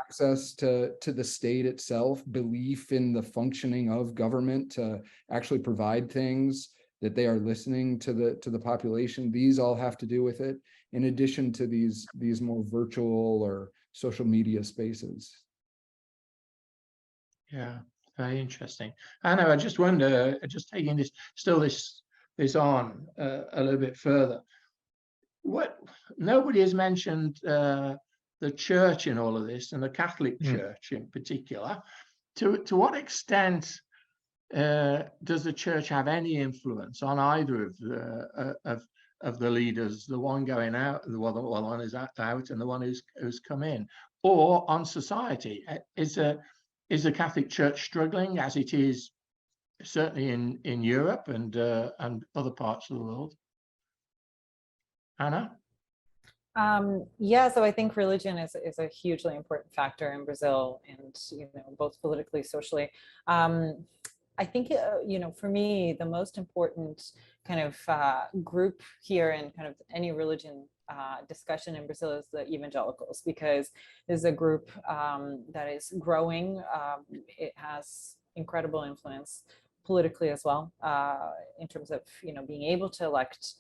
Access to the state itself, belief in the functioning of government to actually provide things that they are listening to the population. These all have to do with it, in addition to these more virtual or social media spaces. Yeah, very interesting. Anna, I just wonder, just taking this on a little bit further, what nobody has mentioned the church in all of this, and the Catholic Church in particular. To what extent does the church have any influence on either of the leaders, the one going out, the one who's out, and the one who's come in, or on society? Is the Catholic Church struggling, as it is certainly in Europe and other parts of the world? Anna? Yeah, so I think religion is a hugely important factor in Brazil, and both politically, socially. I think for me, the most important kind of group here in kind of any religion discussion in Brazil is the evangelicals, because there's a group that is growing. It has incredible influence politically as well, in terms of being able to elect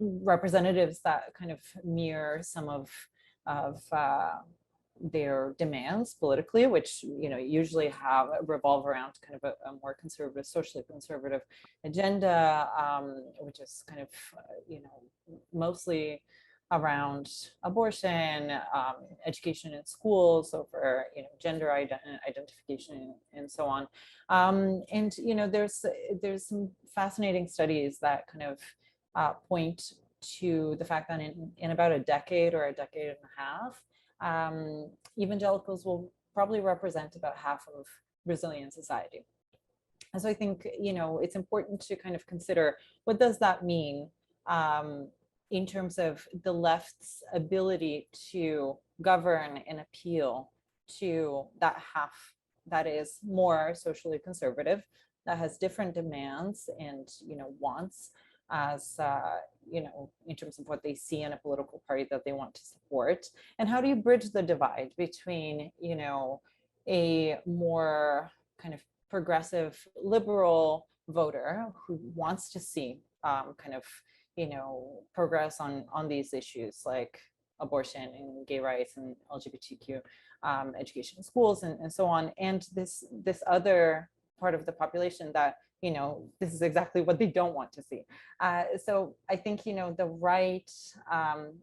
representatives that kind of mirror some of their demands politically, which usually revolve around kind of a more conservative, socially conservative agenda, which is kind of mostly around abortion, education in schools, so for gender identification and so on. And there's some fascinating studies that kind of point to the fact that in about a decade or a decade and a half, evangelicals will probably represent about half of Brazilian society. And so I think, it's important to kind of consider, what does that mean in terms of the left's ability to govern and appeal to that half that is more socially conservative, that has different demands and wants, as in terms of what they see in a political party that they want to support. And how do you bridge the divide between a more kind of progressive liberal voter who wants to see kind of progress on these issues like abortion and gay rights and LGBTQ education in schools and so on, and this other part of the population that this is exactly what they don't want to see. So I think, the right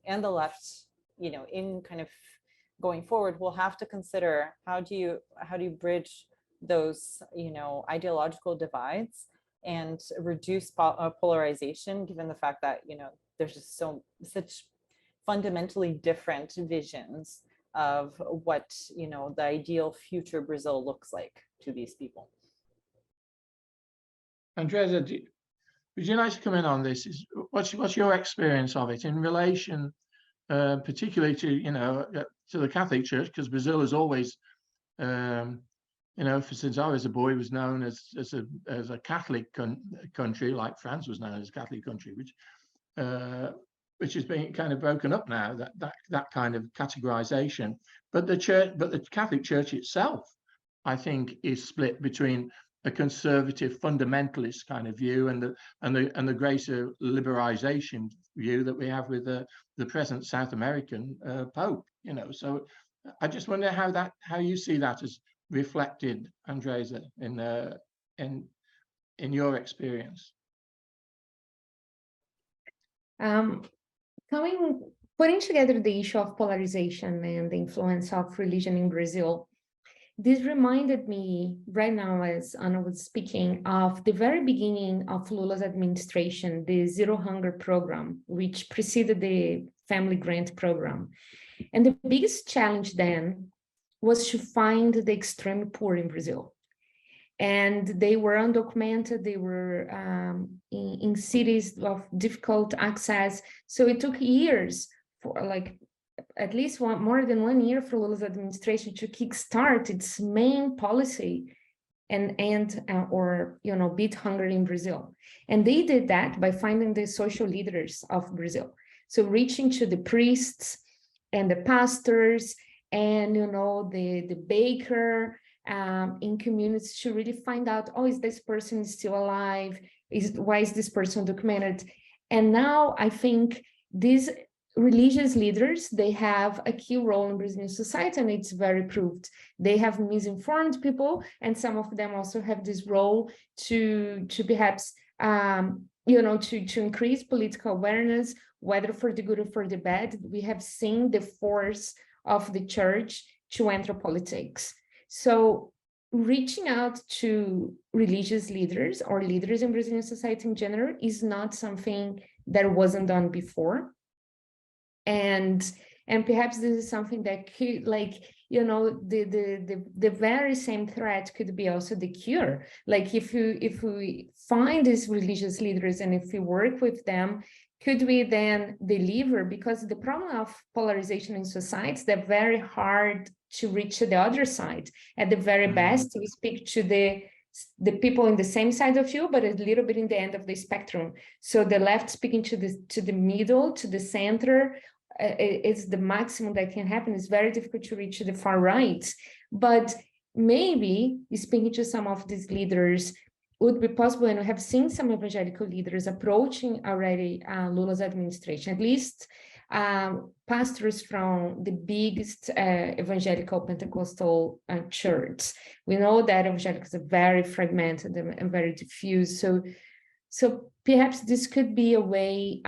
and the left, in kind of going forward, will have to consider how do you bridge those, ideological divides and reduce polarization, given the fact that, there's just such fundamentally different visions of what, the ideal future Brazil looks like to these people. Andrea, would you like to come in on this? What's your experience of it in relation, particularly to the Catholic Church? Because Brazil has always, since I was a boy, was known as a Catholic country, like France was known as a Catholic country, which is being kind of broken up now. That kind of categorization, but the Catholic Church itself I think, is split between a conservative fundamentalist kind of view and the greater liberalization view that we have with the present South American Pope. You know, so I just wonder how you see that as reflected, Andresa, in your experience. Putting together the issue of polarization and the influence of religion in Brazil, this reminded me right now, as Ana was speaking, of the very beginning of Lula's administration, the Zero Hunger program, which preceded the family grant program. And the biggest challenge then was to find the extremely poor in Brazil. And they were undocumented, they were in cities of difficult access. So it took years, for like at least more than 1 year for Lula's administration to kickstart its main policy and beat hunger in Brazil. And they did that by finding the social leaders of Brazil. So reaching to the priests and the pastors and, the baker in communities to really find out, is this person still alive? Why is this person documented? And now I think these religious leaders, they have a key role in Brazilian society, and it's very proved. They have misinformed people, and some of them also have this role to perhaps, to increase political awareness, whether for the good or for the bad. We have seen the force of the church to enter politics. So reaching out to religious leaders or leaders in Brazilian society in general is not something that wasn't done before. And perhaps this is something that could, the very same threat could be also the cure. Like if we find these religious leaders and if we work with them, could we then deliver? Because the problem of polarization in society, they're very hard to reach to the other side. At the very best, we speak to the people in the same side of you, but a little bit in the end of the spectrum. So the left speaking to the middle, to the center, is the maximum that can happen. It's very difficult to reach the far right. But maybe speaking to some of these leaders would be possible, and we have seen some evangelical leaders approaching already Lula's administration, at least pastors from the biggest evangelical Pentecostal church. We know that evangelicals are very fragmented and very diffuse. So perhaps this could be a way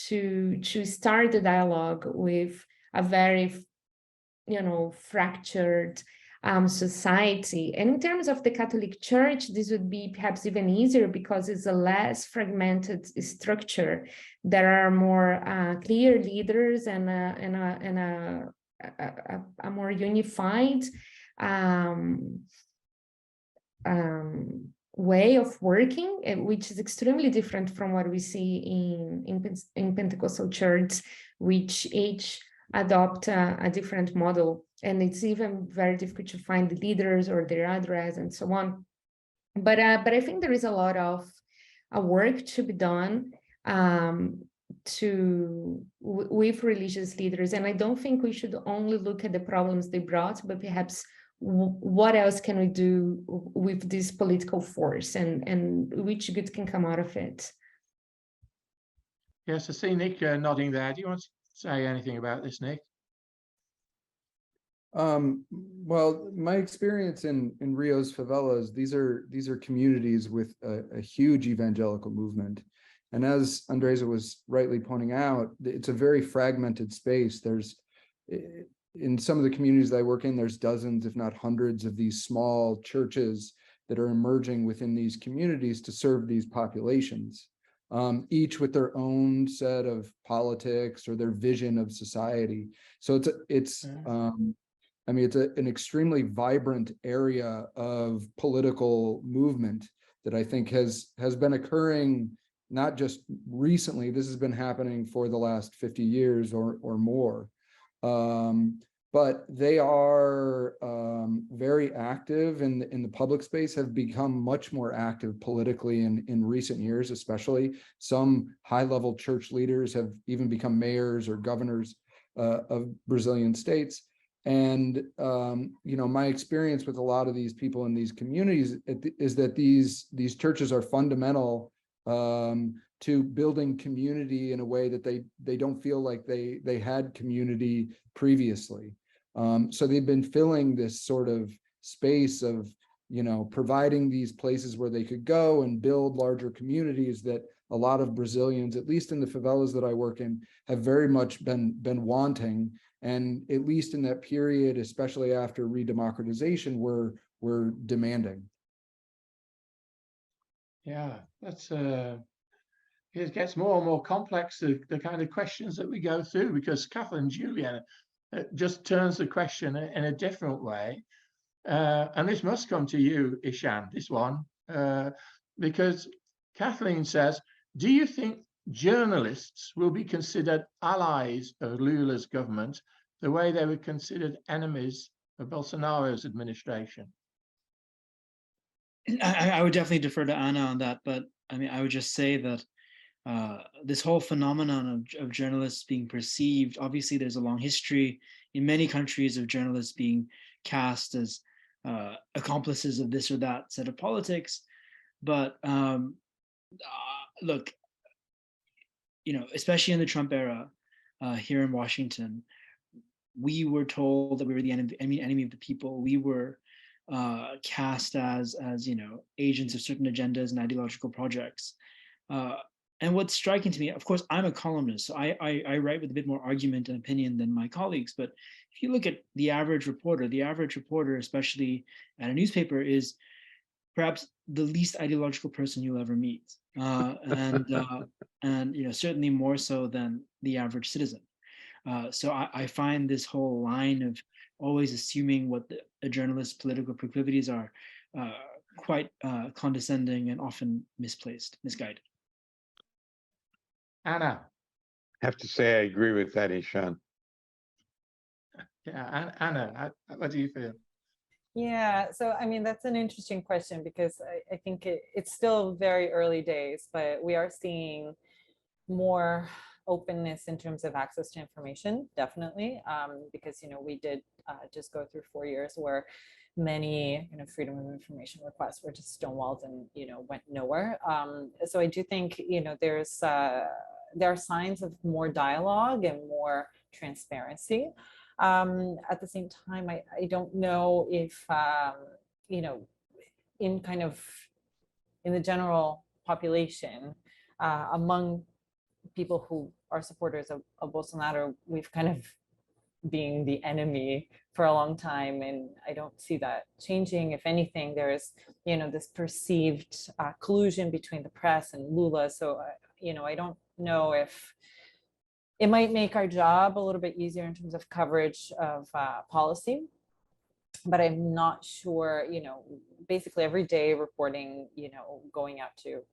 to start the dialogue with a very, fractured society. And in terms of the Catholic Church, this would be perhaps even easier because it's a less fragmented structure. There are more clear leaders and a more unified way of working, which is extremely different from what we see in Pentecostal church, which each adopt a different model. And it's even very difficult to find the leaders or their address and so on. But I think there is a lot of work to be done with religious leaders. And I don't think we should only look at the problems they brought, but perhaps what else can we do with this political force and which good can come out of it? Yes, I see Nick nodding there. Do you want to say anything about this, Nick? Well, my experience in Rio's favelas, these are communities with a huge evangelical movement. And as Andresa was rightly pointing out, it's a very fragmented space. There's, in some of the communities that I work in, there's dozens, if not hundreds, of these small churches that are emerging within these communities to serve these populations, each with their own set of politics or their vision of society. So it's an extremely vibrant area of political movement that I think has been occurring not just recently. This has been happening for the last 50 years or more. But they are very active in the public space, have become much more active politically in recent years, especially. Some high-level church leaders have even become mayors or governors of Brazilian states. And my experience with a lot of these people in these communities is that these churches are fundamental to building community in a way that they don't feel like they had community previously. So they've been filling this sort of space of providing these places where they could go and build larger communities that a lot of Brazilians, at least in the favelas that I work in, have very much been wanting. And at least in that period, especially after redemocratization, we're demanding. Yeah, that's it gets more and more complex, the kind of questions that we go through, because Kathleen Julian just turns the question in a different way. And this must come to you, Ishan, this one, because Kathleen says, do you think journalists will be considered allies of Lula's government the way they were considered enemies of Bolsonaro's administration? I would definitely defer to Anna on that, but I mean, I would just say that this whole phenomenon of journalists being perceived, obviously there's a long history in many countries of journalists being cast as accomplices of this or that set of politics. But look, especially in the Trump era here in Washington, we were told that we were the enemy of the people. We were cast as agents of certain agendas and ideological projects. And what's striking to me, of course, I'm a columnist, so I write with a bit more argument and opinion than my colleagues. But if you look at the average reporter, especially at a newspaper, is perhaps the least ideological person you'll ever meet, and certainly more so than the average citizen. So I find this whole line of always assuming what a journalist's political proclivities are quite condescending and often misplaced, misguided. Anna. I have to say I agree with that, Ishan. Yeah, Anna, what do you feel? Yeah, so I mean, that's an interesting question, because I think it's still very early days, but we are seeing more openness in terms of access to information, definitely, because we did just go through 4 years where many freedom of information requests were just stonewalled and went nowhere. So I do think there are signs of more dialogue and more transparency. At the same time, I don't know if in the general population, among people who are supporters of Bolsonaro, we've kind of being the enemy for a long time, and I don't see that changing. If anything, there is this perceived collusion between the press and Lula. So I don't know if it might make our job a little bit easier in terms of coverage of policy, but I'm not sure. Basically every day reporting, going out to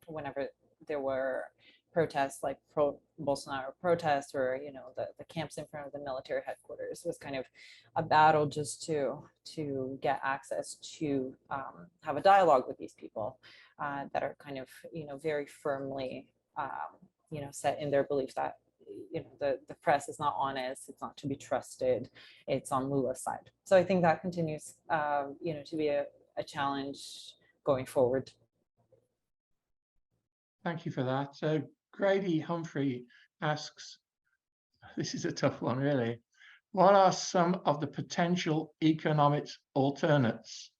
whenever there were protests, like pro-Bolsonaro protests, or the camps in front of the military headquarters, was kind of a battle just to get access to have a dialogue with these people that are kind of very firmly set in their belief that the press is not honest, it's not to be trusted, it's on Lula's side. So I think that continues to be a challenge going forward. Thank you for that. So Grady Humphrey asks, this is a tough one really, what are some of the potential economic alternates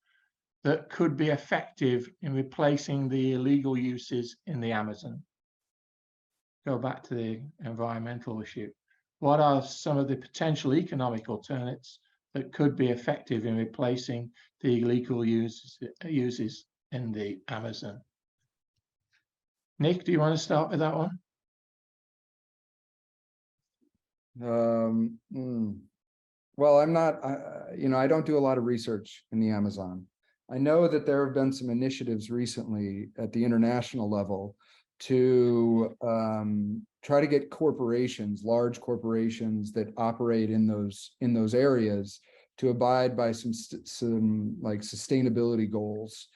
that could be effective in replacing the illegal uses in the Amazon? Go back to the environmental issue. What are some of the potential economic alternates that could be effective in replacing the illegal uses in the Amazon? Nick, do you want to start with that one? Well, I'm not, I don't do a lot of research in the Amazon. I know that there have been some initiatives recently at the international level to try to get corporations, large corporations that operate in those areas, to abide by some like sustainability goals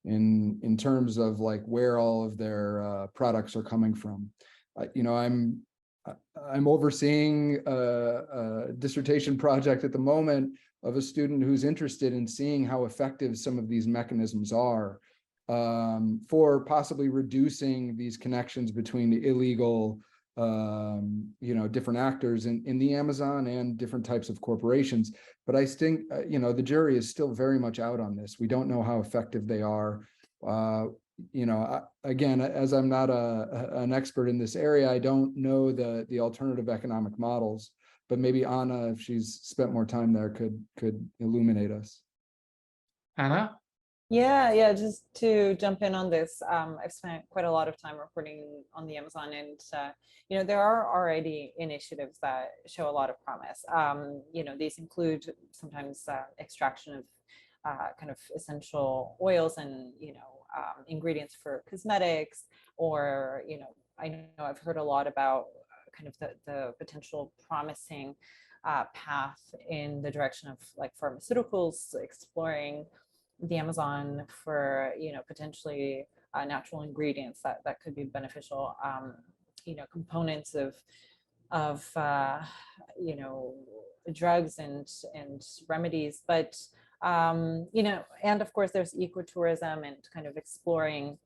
in terms of like where all of their products are coming from. I'm overseeing a dissertation project at the moment of a student who's interested in seeing how effective some of these mechanisms are for possibly reducing these connections between the illegal, different actors in the Amazon and different types of corporations. But I think, the jury is still very much out on this. We don't know how effective they are. Again, as I'm not an expert in this area, I don't know the alternative economic models, but maybe Anna, if she's spent more time there, could illuminate us. Anna? Yeah, just to jump in on this, I've spent quite a lot of time reporting on the Amazon, and there are already initiatives that show a lot of promise. These include sometimes extraction of kind of essential oils and ingredients for cosmetics, or I know I've heard a lot about kind of the potential promising path in the direction of like pharmaceuticals, exploring the Amazon for potentially natural ingredients that could be beneficial, components of drugs and remedies, but and of course there's ecotourism and kind of exploring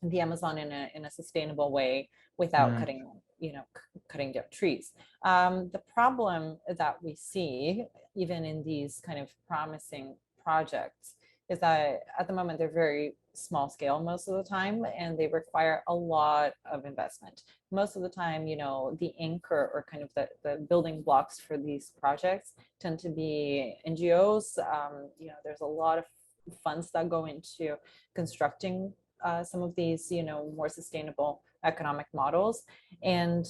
the Amazon in a sustainable way without cutting down trees. The problem that we see even in these kind of promising projects is that at the moment they're very small scale most of the time, and they require a lot of investment. Most of the time, the anchor or kind of the building blocks for these projects tend to be NGOs. There's a lot of funds that go into constructing some of these, more sustainable economic models. And,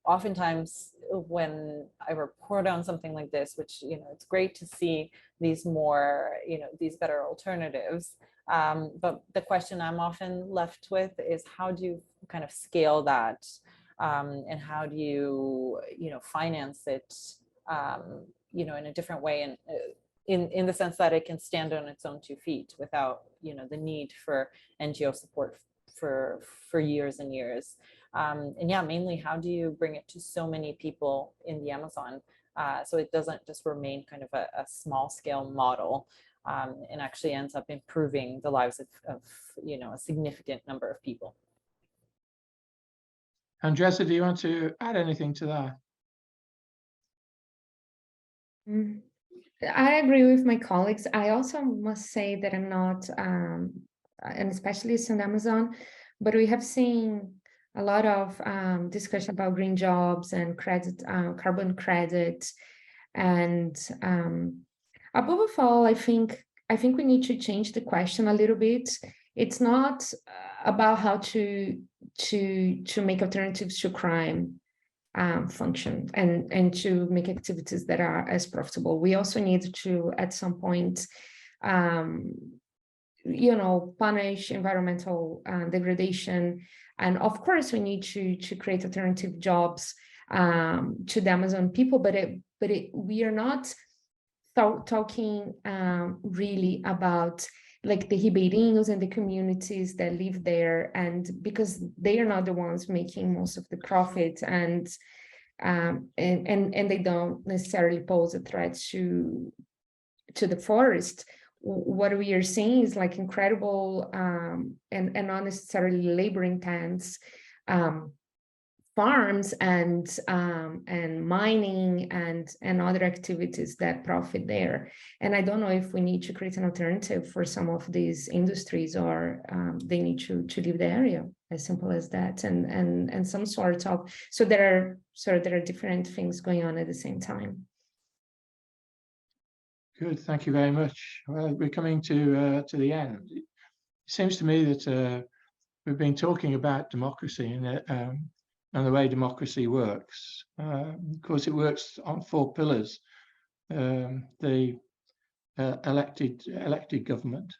oftentimes when I report on something like this, which, it's great to see these more, these better alternatives. But the question I'm often left with is how do you kind of scale that? And how do you, finance it, in a different way, and in the sense that it can stand on its own 2 feet without, the need for NGO support for years and years. And yeah, mainly how do you bring it to so many people in the Amazon, so it doesn't just remain kind of a small scale model, and actually ends up improving the lives of a significant number of people. Andresa, do you want to add anything to that? I agree with my colleagues. I also must say that I'm not an specialist in Amazon, but we have seen a lot of discussion about green jobs and credit, carbon credit, and above all, I think we need to change the question a little bit. It's not about how to make alternatives to crime function and to make activities that are as profitable. We also need to, at some point, punish environmental degradation. And of course, we need to create alternative jobs to the Amazon people, but we are not talking really about like the Ribeirinhos and the communities that live there, and because they are not the ones making most of the profit, and they don't necessarily pose a threat to the forest. What we are seeing is like incredible and not necessarily labor intense farms and mining and other activities that profit there. And I don't know if we need to create an alternative for some of these industries, or they need to leave the area, as simple as that. And some sort of, so there are different things going on at the same time. Good, thank you very much. Well, we're coming to the end. It seems to me that we've been talking about democracy and the way democracy works. Of course, it works on 4 pillars: the elected government,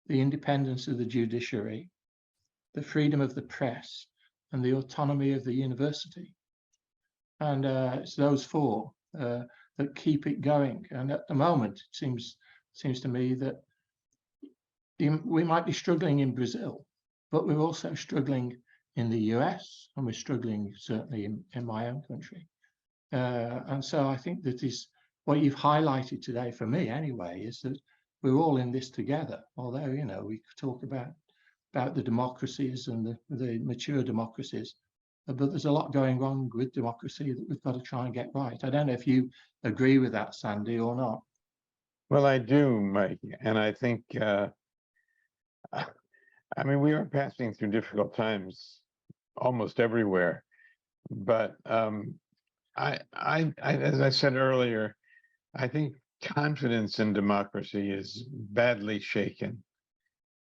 the independence of the judiciary, the freedom of the press, and the autonomy of the university. And it's those 4 that keep it going. And at the moment, it seems to me that we might be struggling in Brazil, but we're also struggling in the US, and we're struggling certainly in my own country. And so I think that is what you've highlighted today for me anyway, is that we're all in this together. Although, you know, we could talk about the democracies and the mature democracies, but there's a lot going wrong with democracy that we've got to try and get right. I don't know if you agree with that, Sandy, or not. Well, I do, Mike, and I think, I mean, we are passing through difficult times almost everywhere, but as I said earlier, I think confidence in democracy is badly shaken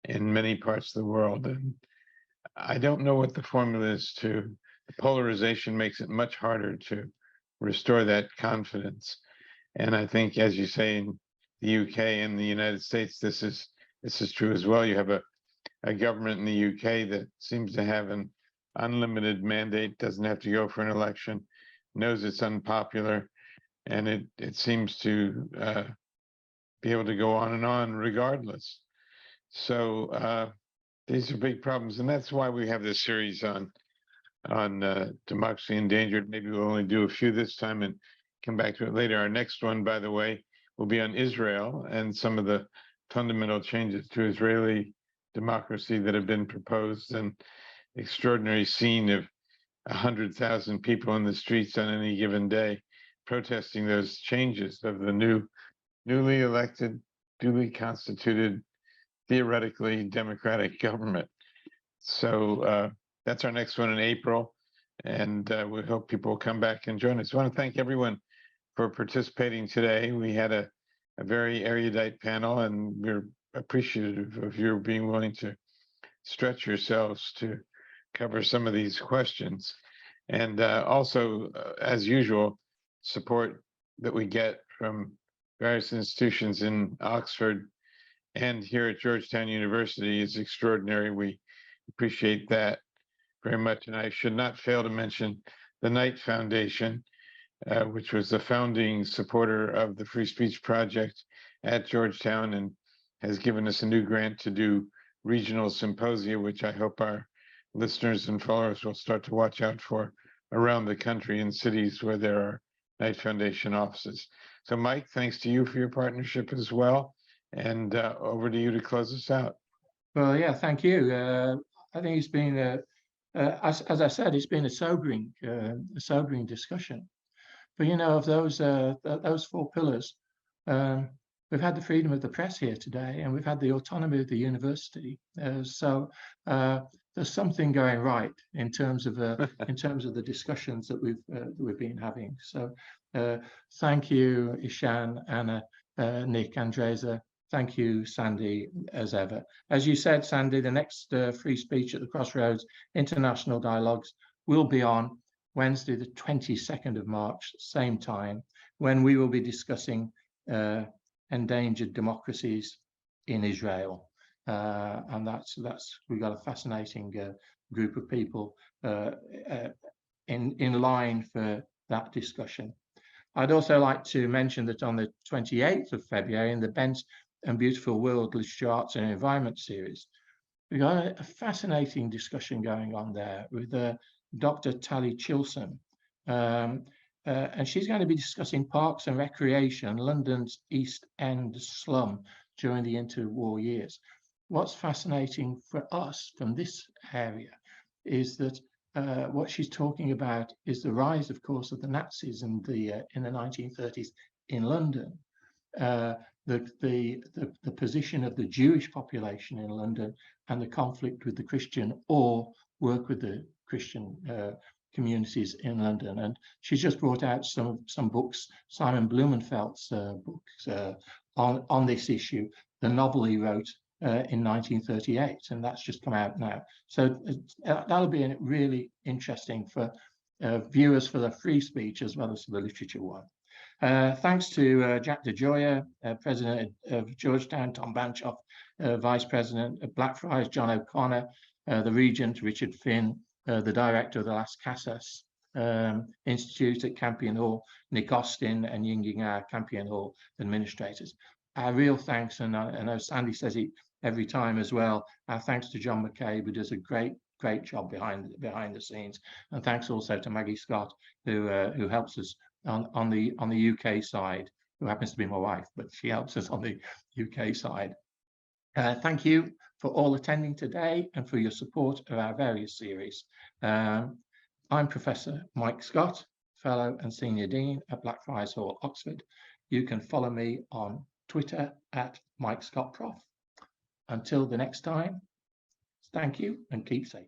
in many parts of the world, and I don't know what the formula is to. Polarization makes it much harder to restore that confidence, and I think, as you say, in the UK and the United States, this is true as well. You have a government in the UK that seems to have an unlimited mandate, doesn't have to go for an election, knows it's unpopular, and it seems to be able to go on and on regardless. So these are big problems, and that's why we have this series on democracy endangered. Maybe we'll only do a few this time and come back to it later. Our next one, by the way, will be on Israel and some of the fundamental changes to Israeli democracy that have been proposed, and extraordinary scene of 100,000 people in the streets on any given day protesting those changes of the newly elected, duly constituted, theoretically democratic government. So that's our next one in April, and we hope people will come back and join us. I want to thank everyone for participating today. We had a very erudite panel, and we're appreciative of your being willing to stretch yourselves to cover some of these questions. And also, as usual, support that we get from various institutions in Oxford and here at Georgetown University is extraordinary. We appreciate that very much. And I should not fail to mention the Knight Foundation, which was the founding supporter of the Free Speech Project at Georgetown and has given us a new grant to do regional symposia, which I hope our listeners and followers will start to watch out for around the country in cities where there are Knight Foundation offices. So Mike, thanks to you for your partnership as well. And over to you to close us out. Well, yeah, thank you. I think it's been, as I said, it's been a sobering discussion. But you know, of those four pillars, we've had the freedom of the press here today, and we've had the autonomy of the university. So there's something going right in terms of the discussions that we've been having. So thank you, Ishan, Anna, Nick, Andresa. Thank you, Sandy, as ever. As you said, Sandy, the next Free Speech at the Crossroads International Dialogues will be on Wednesday, the 22nd of March, same time, when we will be discussing endangered democracies in Israel. And we've got a fascinating group of people in line for that discussion. I'd also like to mention that on the 28th of February, in the Bent and Beautiful World Literature, Arts and Environment series, we got a fascinating discussion going on there with Dr. Tali Chilson. And she's going to be discussing parks and recreation, London's East End slum during the interwar years. What's fascinating for us from this area is that what she's talking about is the rise, of course, of the Nazis in the 1930s in London. The position of the Jewish population in London and the conflict with the Christian or work with the Christian communities in London. And she's just brought out some books, Simon Blumenfeld's books on this issue, the novel he wrote in 1938, and that's just come out now. So that'll be really interesting for viewers for the free speech as well as for the literature one. Thanks to Jack DeGioia, President of Georgetown, Tom Banchoff, Vice President of Blackfriars, John O'Connor, the Regent, Richard Finn, the Director of the Las Casas Institute at Campion Hall, Nick Austin, and Yinging our Campion Hall administrators. Our real thanks, and I know Sandy says it every time as well, our thanks to John McCabe, who does a great great job behind the scenes. And thanks also to Maggie Scott, who helps us on the UK side, who happens to be my wife, but she helps us on the UK side. Thank you for all attending today and for your support of our various series. I'm Professor Mike Scott, Fellow and Senior Dean at Blackfriars Hall, Oxford. You can follow me on Twitter at Mike Scott Prof. Until the next time, thank you and keep safe.